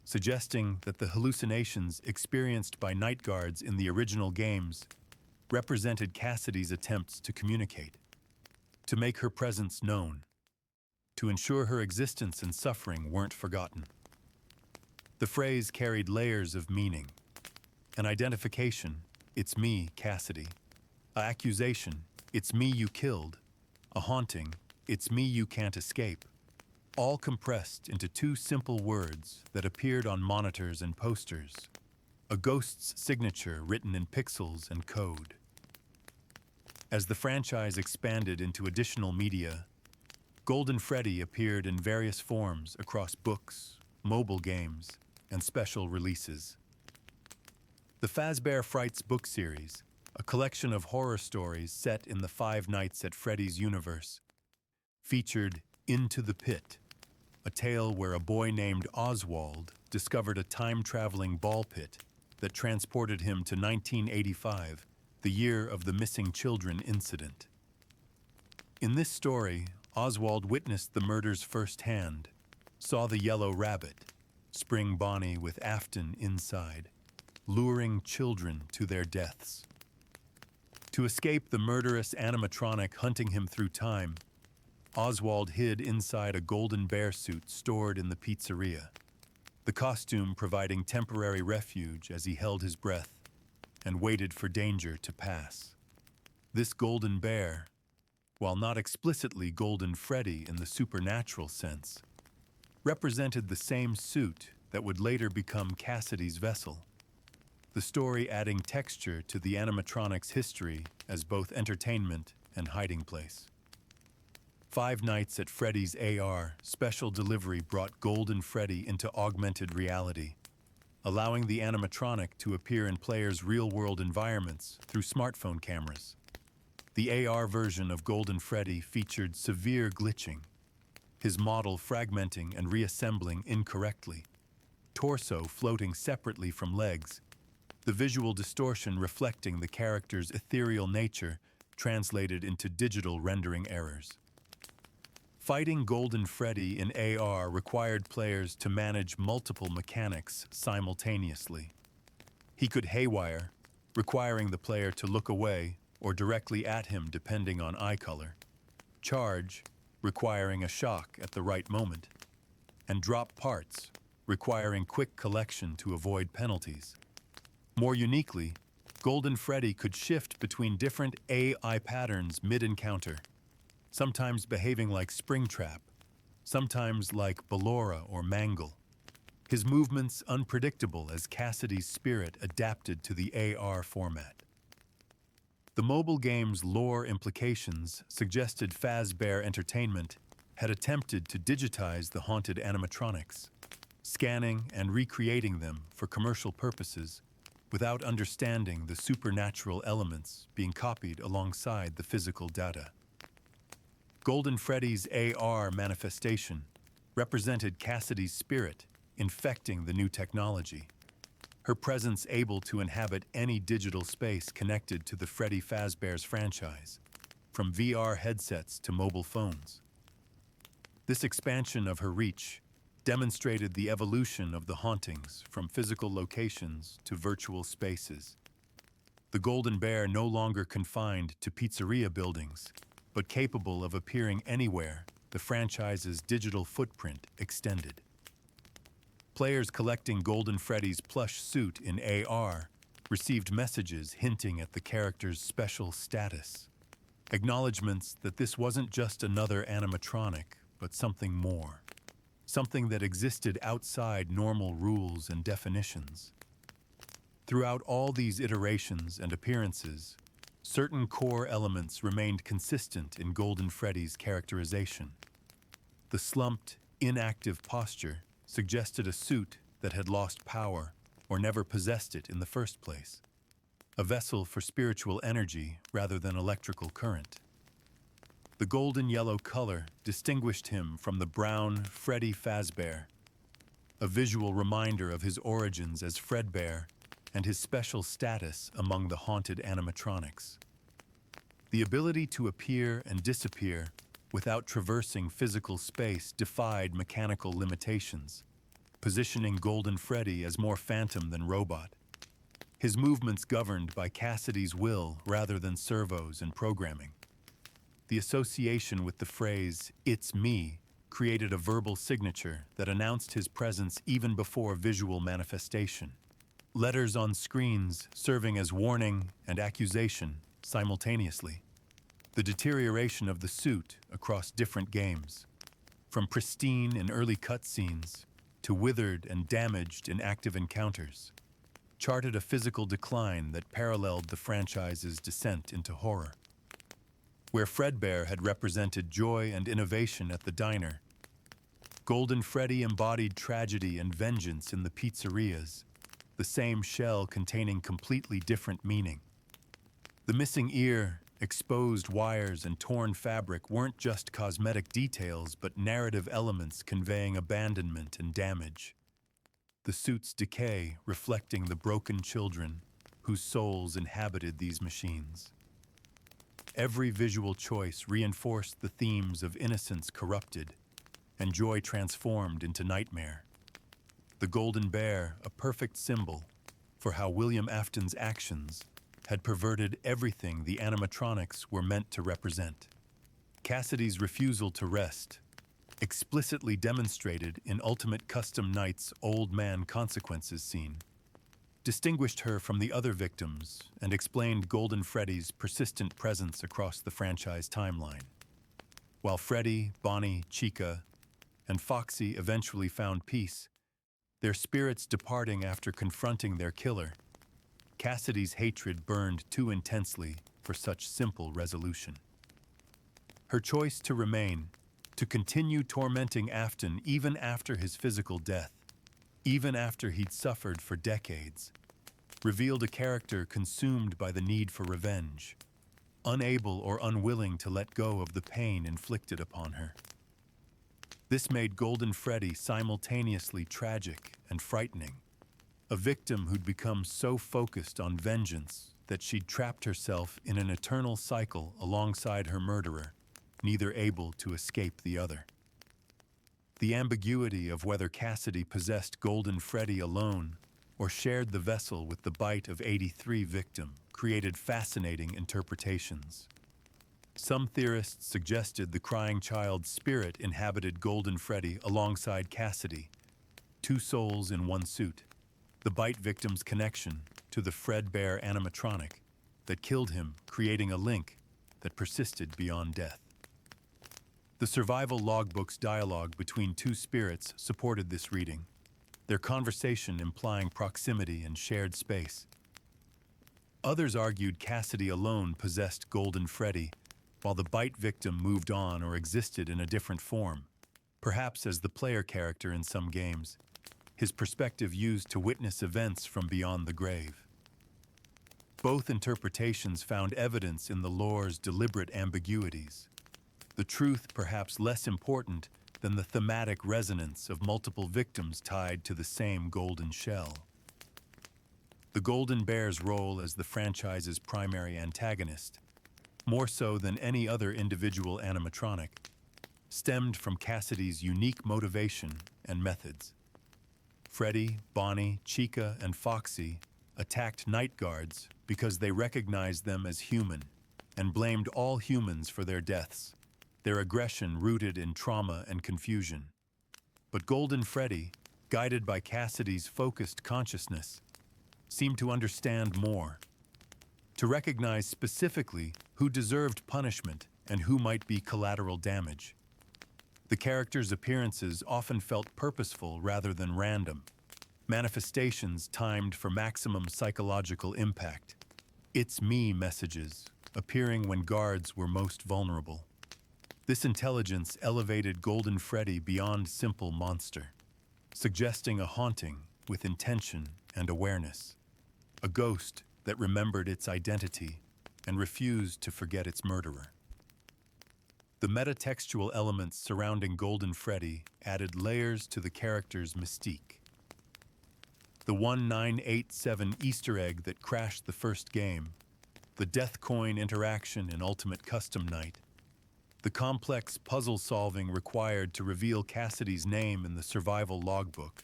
suggesting that the hallucinations experienced by night guards in the original games represented Cassidy's attempts to communicate, to make her presence known, to ensure her existence and suffering weren't forgotten. The phrase carried layers of meaning. An identification, "It's me, Cassidy." An accusation, "It's me you killed." A haunting, "It's me you can't escape." All compressed into two simple words that appeared on monitors and posters. A ghost's signature written in pixels and code. As the franchise expanded into additional media, Golden Freddy appeared in various forms across books, mobile games, and special releases. The Fazbear Fright's book series, a collection of horror stories set in the Five Nights at Freddy's universe, featured Into the Pit, a tale where a boy named Oswald discovered a time-traveling ball pit that transported him to 1985, the year of the missing children incident. In this story, Oswald witnessed the murders firsthand, saw the yellow rabbit, Spring Bonnie with Afton inside, luring children to their deaths. To escape the murderous animatronic hunting him through time, Oswald hid inside a golden bear suit stored in the pizzeria, the costume providing temporary refuge as he held his breath and waited for danger to pass. This golden bear, while not explicitly Golden Freddy in the supernatural sense, represented the same suit that would later become Cassidy's vessel, the story adding texture to the animatronic's history as both entertainment and hiding place. Five Nights at Freddy's AR special delivery brought Golden Freddy into augmented reality, allowing the animatronic to appear in players' real-world environments through smartphone cameras. The AR version of Golden Freddy featured severe glitching, his model fragmenting and reassembling incorrectly, torso floating separately from legs, the visual distortion reflecting the character's ethereal nature translated into digital rendering errors. Fighting Golden Freddy in AR required players to manage multiple mechanics simultaneously. He could haywire, requiring the player to look away or directly at him depending on eye color, charge, requiring a shock at the right moment, and drop parts, requiring quick collection to avoid penalties. More uniquely, Golden Freddy could shift between different AI patterns mid-encounter, sometimes behaving like Springtrap, sometimes like Ballora or Mangle. his movements unpredictable as Cassidy's spirit adapted to the AR format. The mobile game's lore implications suggested Fazbear Entertainment had attempted to digitize the haunted animatronics, scanning and recreating them for commercial purposes without understanding the supernatural elements being copied alongside the physical data. Golden Freddy's AR manifestation represented Cassidy's spirit infecting the new technology, her presence able to inhabit any digital space connected to the Freddy Fazbear's franchise, from VR headsets to mobile phones. This expansion of her reach demonstrated the evolution of the hauntings from physical locations to virtual spaces. The Golden Bear no longer confined to pizzeria buildings, but capable of appearing anywhere the franchise's digital footprint extended. Players collecting Golden Freddy's plush suit in AR received messages hinting at the character's special status, acknowledgments that this wasn't just another animatronic, but something more, something that existed outside normal rules and definitions. Throughout all these iterations and appearances, certain core elements remained consistent in Golden Freddy's characterization. The slumped, inactive posture suggested a suit that had lost power or never possessed it in the first place, a vessel for spiritual energy rather than electrical current. The golden yellow color distinguished him from the brown Freddy Fazbear, a visual reminder of his origins as Fredbear and his special status among the haunted animatronics. The ability to appear and disappear without traversing physical space defied mechanical limitations, positioning Golden Freddy as more phantom than robot, his movements governed by Cassidy's will rather than servos and programming. The association with the phrase, "It's me," created a verbal signature that announced his presence even before visual manifestation. Letters on screens serving as warning and accusation simultaneously. The deterioration of the suit across different games, from pristine in early cutscenes to withered and damaged in active encounters, charted a physical decline that paralleled the franchise's descent into horror. Where Fredbear had represented joy and innovation at the diner, Golden Freddy embodied tragedy and vengeance in the pizzerias, the same shell containing completely different meaning. The missing ear, exposed wires, and torn fabric weren't just cosmetic details, but narrative elements conveying abandonment and damage. The suit's decay reflecting the broken children whose souls inhabited these machines. Every visual choice reinforced the themes of innocence corrupted and joy transformed into nightmare. The Golden Bear, a perfect symbol for how William Afton's actions had perverted everything the animatronics were meant to represent. Cassidy's refusal to rest, explicitly demonstrated in Ultimate Custom Night's Old Man Consequences scene, distinguished her from the other victims and explained Golden Freddy's persistent presence across the franchise timeline. While Freddy, Bonnie, Chica, and Foxy eventually found peace, their spirits departing after confronting their killer, Cassidy's hatred burned too intensely for such simple resolution. Her choice to remain, to continue tormenting Afton even after his physical death, even after he'd suffered for decades, revealed a character consumed by the need for revenge, unable or unwilling to let go of the pain inflicted upon her. This made Golden Freddy simultaneously tragic and frightening, a victim who'd become so focused on vengeance that she'd trapped herself in an eternal cycle alongside her murderer, neither able to escape the other. The ambiguity of whether Cassidy possessed Golden Freddy alone or shared the vessel with the Bite of 83 victim created fascinating interpretations. Some theorists suggested the crying child's spirit inhabited Golden Freddy alongside Cassidy, two souls in one suit, the Bite victim's connection to the Fredbear animatronic that killed him, creating a link that persisted beyond death. The survival logbook's dialogue between two spirits supported this reading, their conversation implying proximity and shared space. Others argued Cassidy alone possessed Golden Freddy, while the bite victim moved on or existed in a different form, perhaps as the player character in some games, his perspective used to witness events from beyond the grave. Both interpretations found evidence in the lore's deliberate ambiguities, the truth perhaps less important than the thematic resonance of multiple victims tied to the same golden shell. The Golden Bear's role as the franchise's primary antagonist, more so than any other individual animatronic, stemmed from Cassidy's unique motivation and methods. Freddy, Bonnie, Chica, and Foxy attacked night guards because they recognized them as human and blamed all humans for their deaths, their aggression rooted in trauma and confusion. But Golden Freddy, guided by Cassidy's focused consciousness, seemed to understand more, to recognize specifically who deserved punishment and who might be collateral damage. The character's appearances often felt purposeful rather than random, manifestations timed for maximum psychological impact. "It's me" messages, appearing when guards were most vulnerable. This intelligence elevated Golden Freddy beyond simple monster, suggesting a haunting with intention and awareness, a ghost that remembered its identity and refused to forget its murderer. The metatextual elements surrounding Golden Freddy added layers to the character's mystique. The 1987 Easter egg that crashed the first game, the Death Coin interaction in Ultimate Custom Night, the complex puzzle-solving required to reveal Cassidy's name in the survival logbook.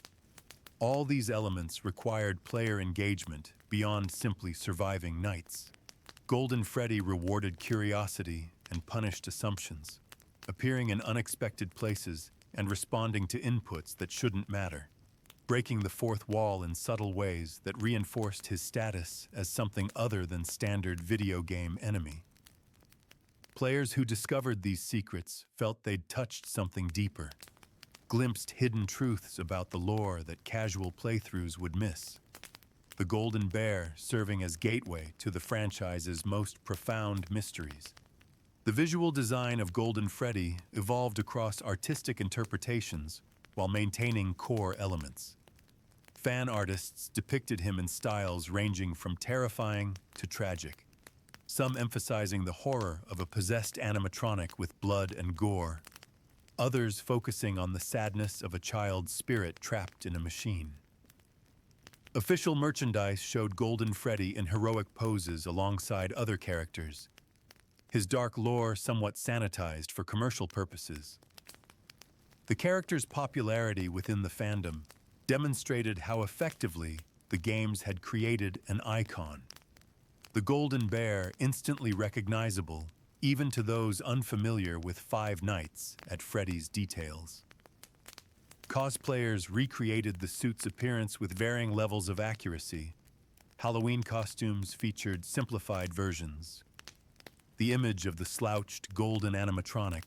All these elements required player engagement beyond simply surviving nights. Golden Freddy rewarded curiosity and punished assumptions, appearing in unexpected places and responding to inputs that shouldn't matter, breaking the fourth wall in subtle ways that reinforced his status as something other than standard video game enemy. Players who discovered these secrets felt they'd touched something deeper, glimpsed hidden truths about the lore that casual playthroughs would miss. The Golden Bear serving as gateway to the franchise's most profound mysteries. The visual design of Golden Freddy evolved across artistic interpretations while maintaining core elements. Fan artists depicted him in styles ranging from terrifying to tragic, some emphasizing the horror of a possessed animatronic with blood and gore, others focusing on the sadness of a child's spirit trapped in a machine. Official merchandise showed Golden Freddy in heroic poses alongside other characters, his dark lore somewhat sanitized for commercial purposes. The character's popularity within the fandom demonstrated how effectively the games had created an icon. The Golden Bear instantly recognizable, even to those unfamiliar with Five Nights at Freddy's details. Cosplayers recreated the suit's appearance with varying levels of accuracy. Halloween costumes featured simplified versions. The image of the slouched golden animatronic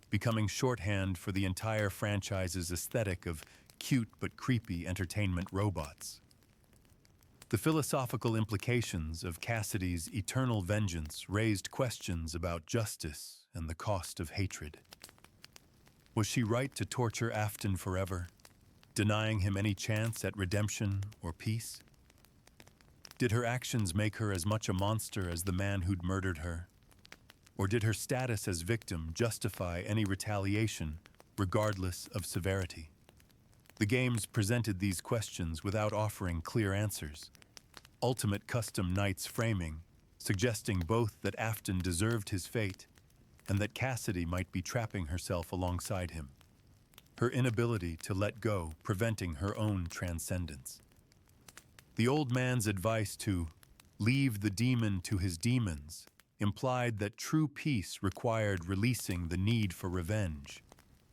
becoming shorthand for the entire franchise's aesthetic of cute but creepy entertainment robots. The philosophical implications of Cassidy's eternal vengeance raised questions about justice and the cost of hatred. Was she right to torture Afton forever, denying him any chance at redemption or peace? Did her actions make her as much a monster as the man who'd murdered her? Or did her status as victim justify any retaliation, regardless of severity? The games presented these questions without offering clear answers. Ultimate Custom Night's framing, suggesting both that Afton deserved his fate and that Cassidy might be trapping herself alongside him, her inability to let go preventing her own transcendence. The old man's advice to leave the demon to his demons implied that true peace required releasing the need for revenge,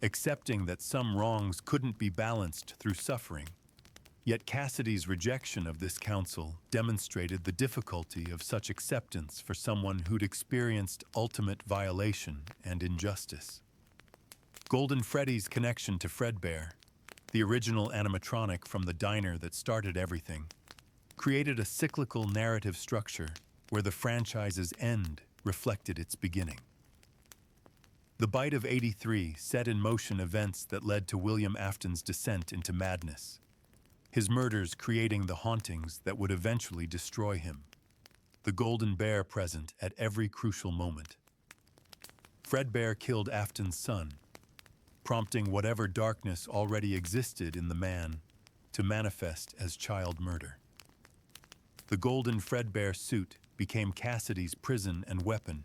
accepting that some wrongs couldn't be balanced through suffering. Yet Cassidy's rejection of this counsel demonstrated the difficulty of such acceptance for someone who'd experienced ultimate violation and injustice. Golden Freddy's connection to Fredbear, the original animatronic from the diner that started everything, created a cyclical narrative structure where the franchise's end reflected its beginning. The Bite of '83 set in motion events that led to William Afton's descent into madness, his murders creating the hauntings that would eventually destroy him, the golden bear present at every crucial moment. Fredbear killed Afton's son, prompting whatever darkness already existed in the man to manifest as child murder. The golden Fredbear suit became Cassidy's prison and weapon,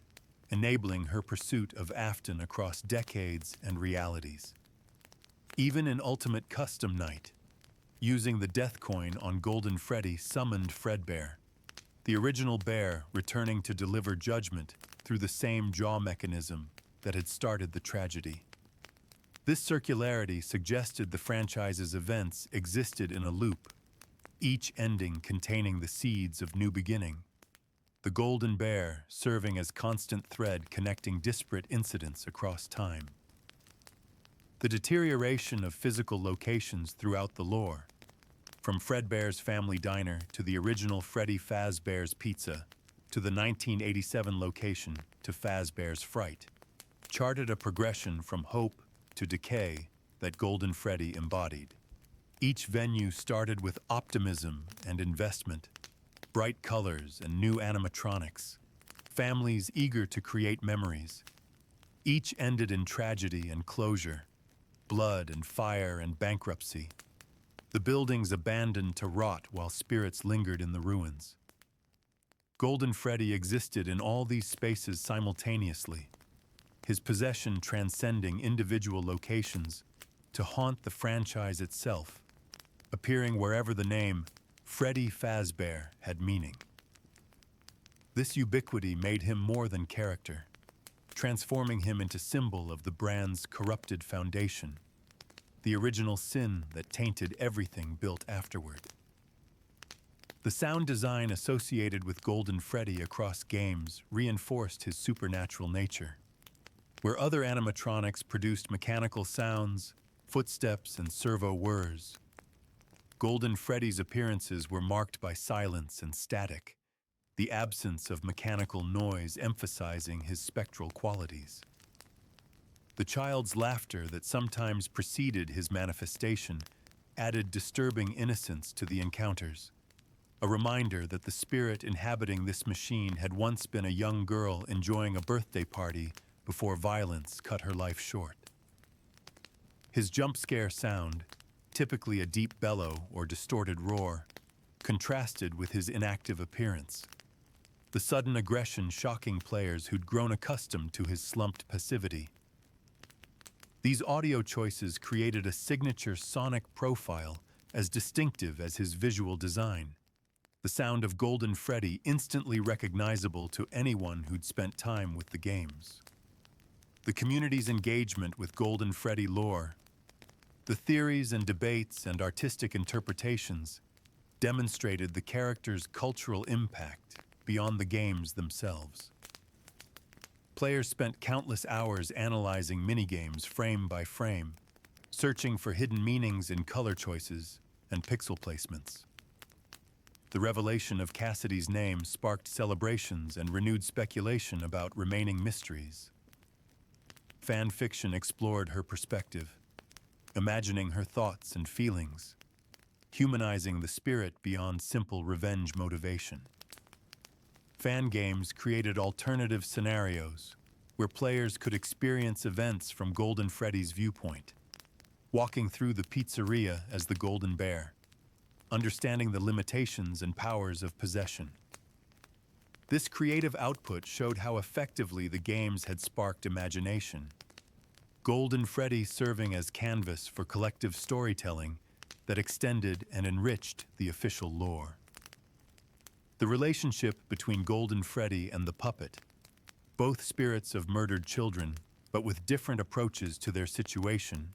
enabling her pursuit of Afton across decades and realities. Even in Ultimate Custom Night, using the death coin on Golden Freddy summoned Fredbear, the original bear returning to deliver judgment through the same jaw mechanism that had started the tragedy. This circularity suggested the franchise's events existed in a loop, each ending containing the seeds of new beginning, the golden bear serving as constant thread connecting disparate incidents across time. The deterioration of physical locations throughout the lore, from Fredbear's Family Diner to the original Freddy Fazbear's Pizza to the 1987 location to Fazbear's Fright, charted a progression from hope to decay that Golden Freddy embodied. Each venue started with optimism and investment, bright colors and new animatronics, families eager to create memories. Each ended in tragedy and closure, blood and fire and bankruptcy. The buildings abandoned to rot while spirits lingered in the ruins. Golden Freddy existed in all these spaces simultaneously, his possession transcending individual locations to haunt the franchise itself, appearing wherever the name Freddy Fazbear had meaning. This ubiquity made him more than character, transforming him into symbol of the brand's corrupted foundation, the original sin that tainted everything built afterward. The sound design associated with Golden Freddy across games reinforced his supernatural nature. Where other animatronics produced mechanical sounds, footsteps, and servo whirs, Golden Freddy's appearances were marked by silence and static, the absence of mechanical noise emphasizing his spectral qualities. The child's laughter that sometimes preceded his manifestation added disturbing innocence to the encounters, a reminder that the spirit inhabiting this machine had once been a young girl enjoying a birthday party before violence cut her life short. His jump scare sound, typically a deep bellow or distorted roar, contrasted with his inactive appearance, the sudden aggression shocking players who'd grown accustomed to his slumped passivity. These audio choices created a signature sonic profile as distinctive as his visual design, the sound of Golden Freddy instantly recognizable to anyone who'd spent time with the games. The community's engagement with Golden Freddy lore, the theories and debates and artistic interpretations demonstrated the character's cultural impact beyond the games themselves. Players spent countless hours analyzing minigames frame by frame, searching for hidden meanings in color choices and pixel placements. The revelation of Cassidy's name sparked celebrations and renewed speculation about remaining mysteries. Fan fiction explored her perspective, imagining her thoughts and feelings, humanizing the spirit beyond simple revenge motivation. Fan games created alternative scenarios where players could experience events from Golden Freddy's viewpoint, walking through the pizzeria as the Golden Bear, understanding the limitations and powers of possession. This creative output showed how effectively the games had sparked imagination, Golden Freddy serving as canvas for collective storytelling that extended and enriched the official lore. The relationship between Golden Freddy and the puppet, both spirits of murdered children, but with different approaches to their situation,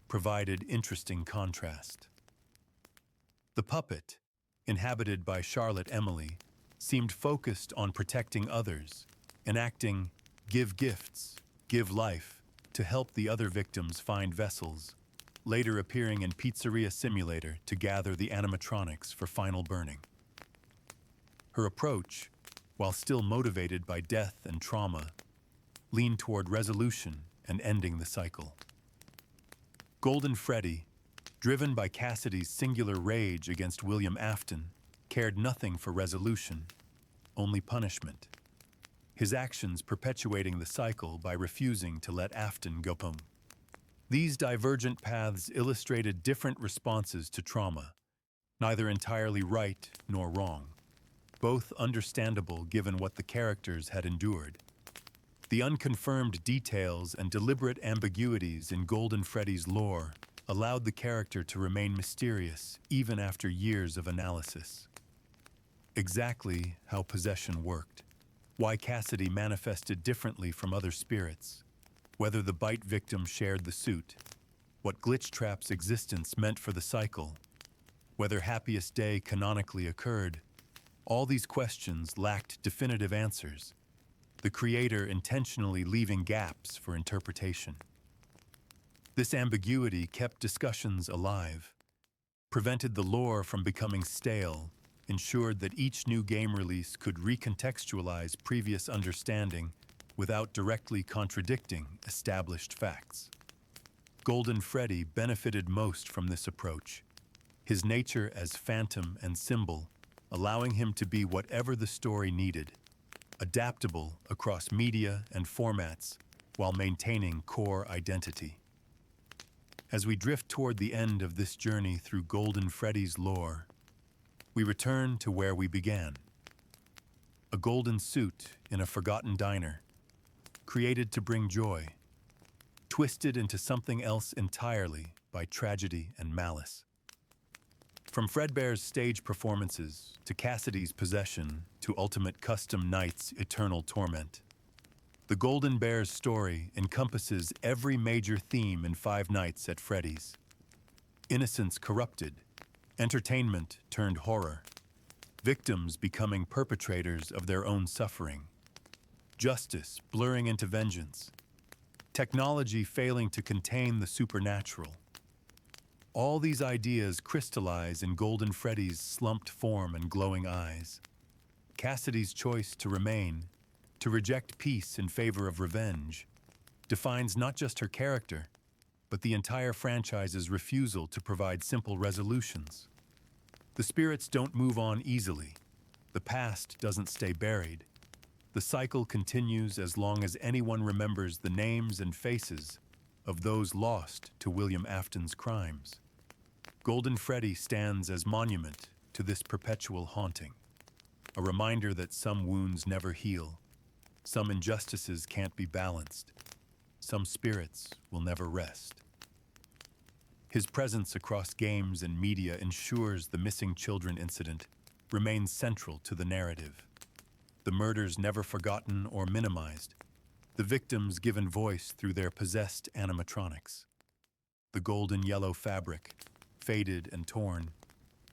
provided interesting contrast. The puppet, inhabited by Charlotte Emily, seemed focused on protecting others, enacting "give gifts, give life" to help the other victims find vessels, later appearing in Pizzeria Simulator to gather the animatronics for final burning. Her approach, while still motivated by death and trauma, leaned toward resolution and ending the cycle. Golden Freddy, driven by Cassidy's singular rage against William Afton, cared nothing for resolution, only punishment. His actions perpetuating the cycle by refusing to let Afton go home. These divergent paths illustrated different responses to trauma, neither entirely right nor wrong, both understandable given what the characters had endured. The unconfirmed details and deliberate ambiguities in Golden Freddy's lore allowed the character to remain mysterious even after years of analysis. Exactly how possession worked, why Cassidy manifested differently from other spirits, whether the bite victim shared the suit, what Glitch Trap's existence meant for the cycle, whether Happiest Day canonically occurred, all these questions lacked definitive answers, the creator intentionally leaving gaps for interpretation. This ambiguity kept discussions alive, prevented the lore from becoming stale, ensured that each new game release could recontextualize previous understanding without directly contradicting established facts. Golden Freddy benefited most from this approach, his nature as phantom and symbol allowing him to be whatever the story needed, adaptable across media and formats while maintaining core identity. As we drift toward the end of this journey through Golden Freddy's lore, we return to where we began. A golden suit in a forgotten diner, created to bring joy, twisted into something else entirely by tragedy and malice. From Fredbear's stage performances to Cassidy's possession to Ultimate Custom Night's eternal torment, the Golden Bear's story encompasses every major theme in Five Nights at Freddy's. Innocence corrupted, entertainment turned horror, victims becoming perpetrators of their own suffering, justice blurring into vengeance, technology failing to contain the supernatural. All these ideas crystallize in Golden Freddy's slumped form and glowing eyes. Cassidy's choice to remain, to reject peace in favor of revenge, defines not just her character, but the entire franchise's refusal to provide simple resolutions. The spirits don't move on easily. The past doesn't stay buried. The cycle continues as long as anyone remembers the names and faces of those lost to William Afton's crimes. Golden Freddy stands as monument to this perpetual haunting, a reminder that some wounds never heal, some injustices can't be balanced, some spirits will never rest. His presence across games and media ensures the missing children incident remains central to the narrative. The murders never forgotten or minimized, the victims given voice through their possessed animatronics. The golden yellow fabric, faded and torn,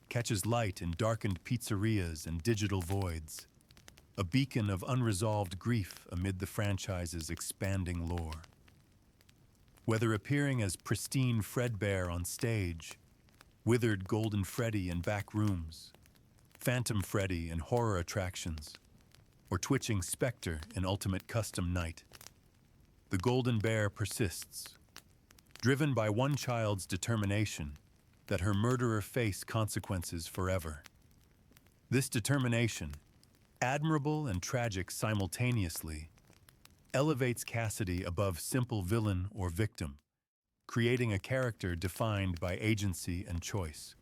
catches light in darkened pizzerias and digital voids, a beacon of unresolved grief amid the franchise's expanding lore. Whether appearing as pristine Fredbear on stage, withered Golden Freddy in back rooms, Phantom Freddy in horror attractions, or twitching Spectre in Ultimate Custom Night, the Golden Bear persists, driven by one child's determination that her murderer face consequences forever. This determination, admirable and tragic simultaneously, elevates Cassidy above simple villain or victim, creating a character defined by agency and choice.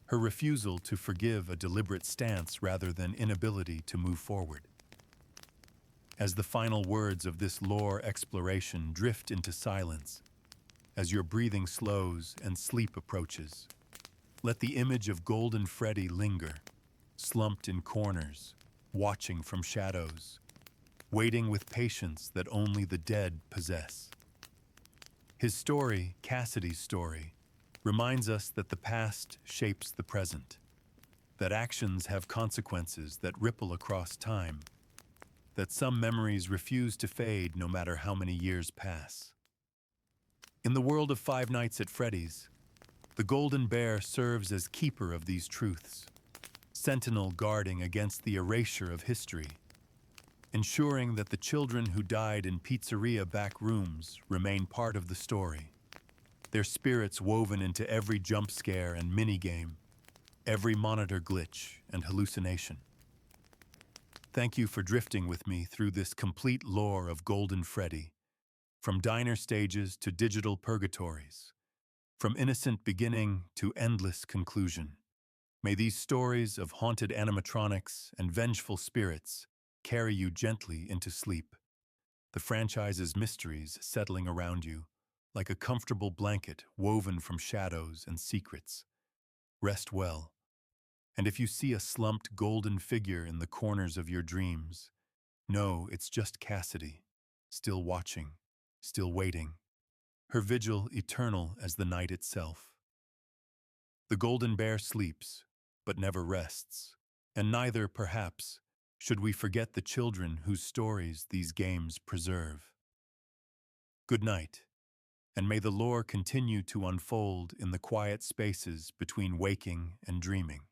Her refusal to forgive a deliberate stance rather than inability to move forward. As the final words of this lore exploration drift into silence, as your breathing slows and sleep approaches, let the image of Golden Freddy linger, slumped in corners, watching from shadows, waiting with patience that only the dead possess. His story, Cassidy's story, reminds us that the past shapes the present, that actions have consequences that ripple across time, that some memories refuse to fade no matter how many years pass. In the world of Five Nights at Freddy's, the Golden Bear serves as keeper of these truths, sentinel guarding against the erasure of history, ensuring that the children who died in pizzeria back rooms remain part of the story, their spirits woven into every jump scare and minigame, every monitor glitch and hallucination. Thank you for drifting with me through this complete lore of Golden Freddy, from diner stages to digital purgatories, from innocent beginning to endless conclusion. May these stories of haunted animatronics and vengeful spirits carry you gently into sleep, the franchise's mysteries settling around you like a comfortable blanket woven from shadows and secrets. Rest well, and if you see a slumped golden figure in the corners of your dreams, know it's just Cassidy, still watching, still waiting, her vigil eternal as the night itself. The Golden Bear sleeps, but never rests, and neither, perhaps, should we forget the children whose stories these games preserve. Good night, and may the lore continue to unfold in the quiet spaces between waking and dreaming.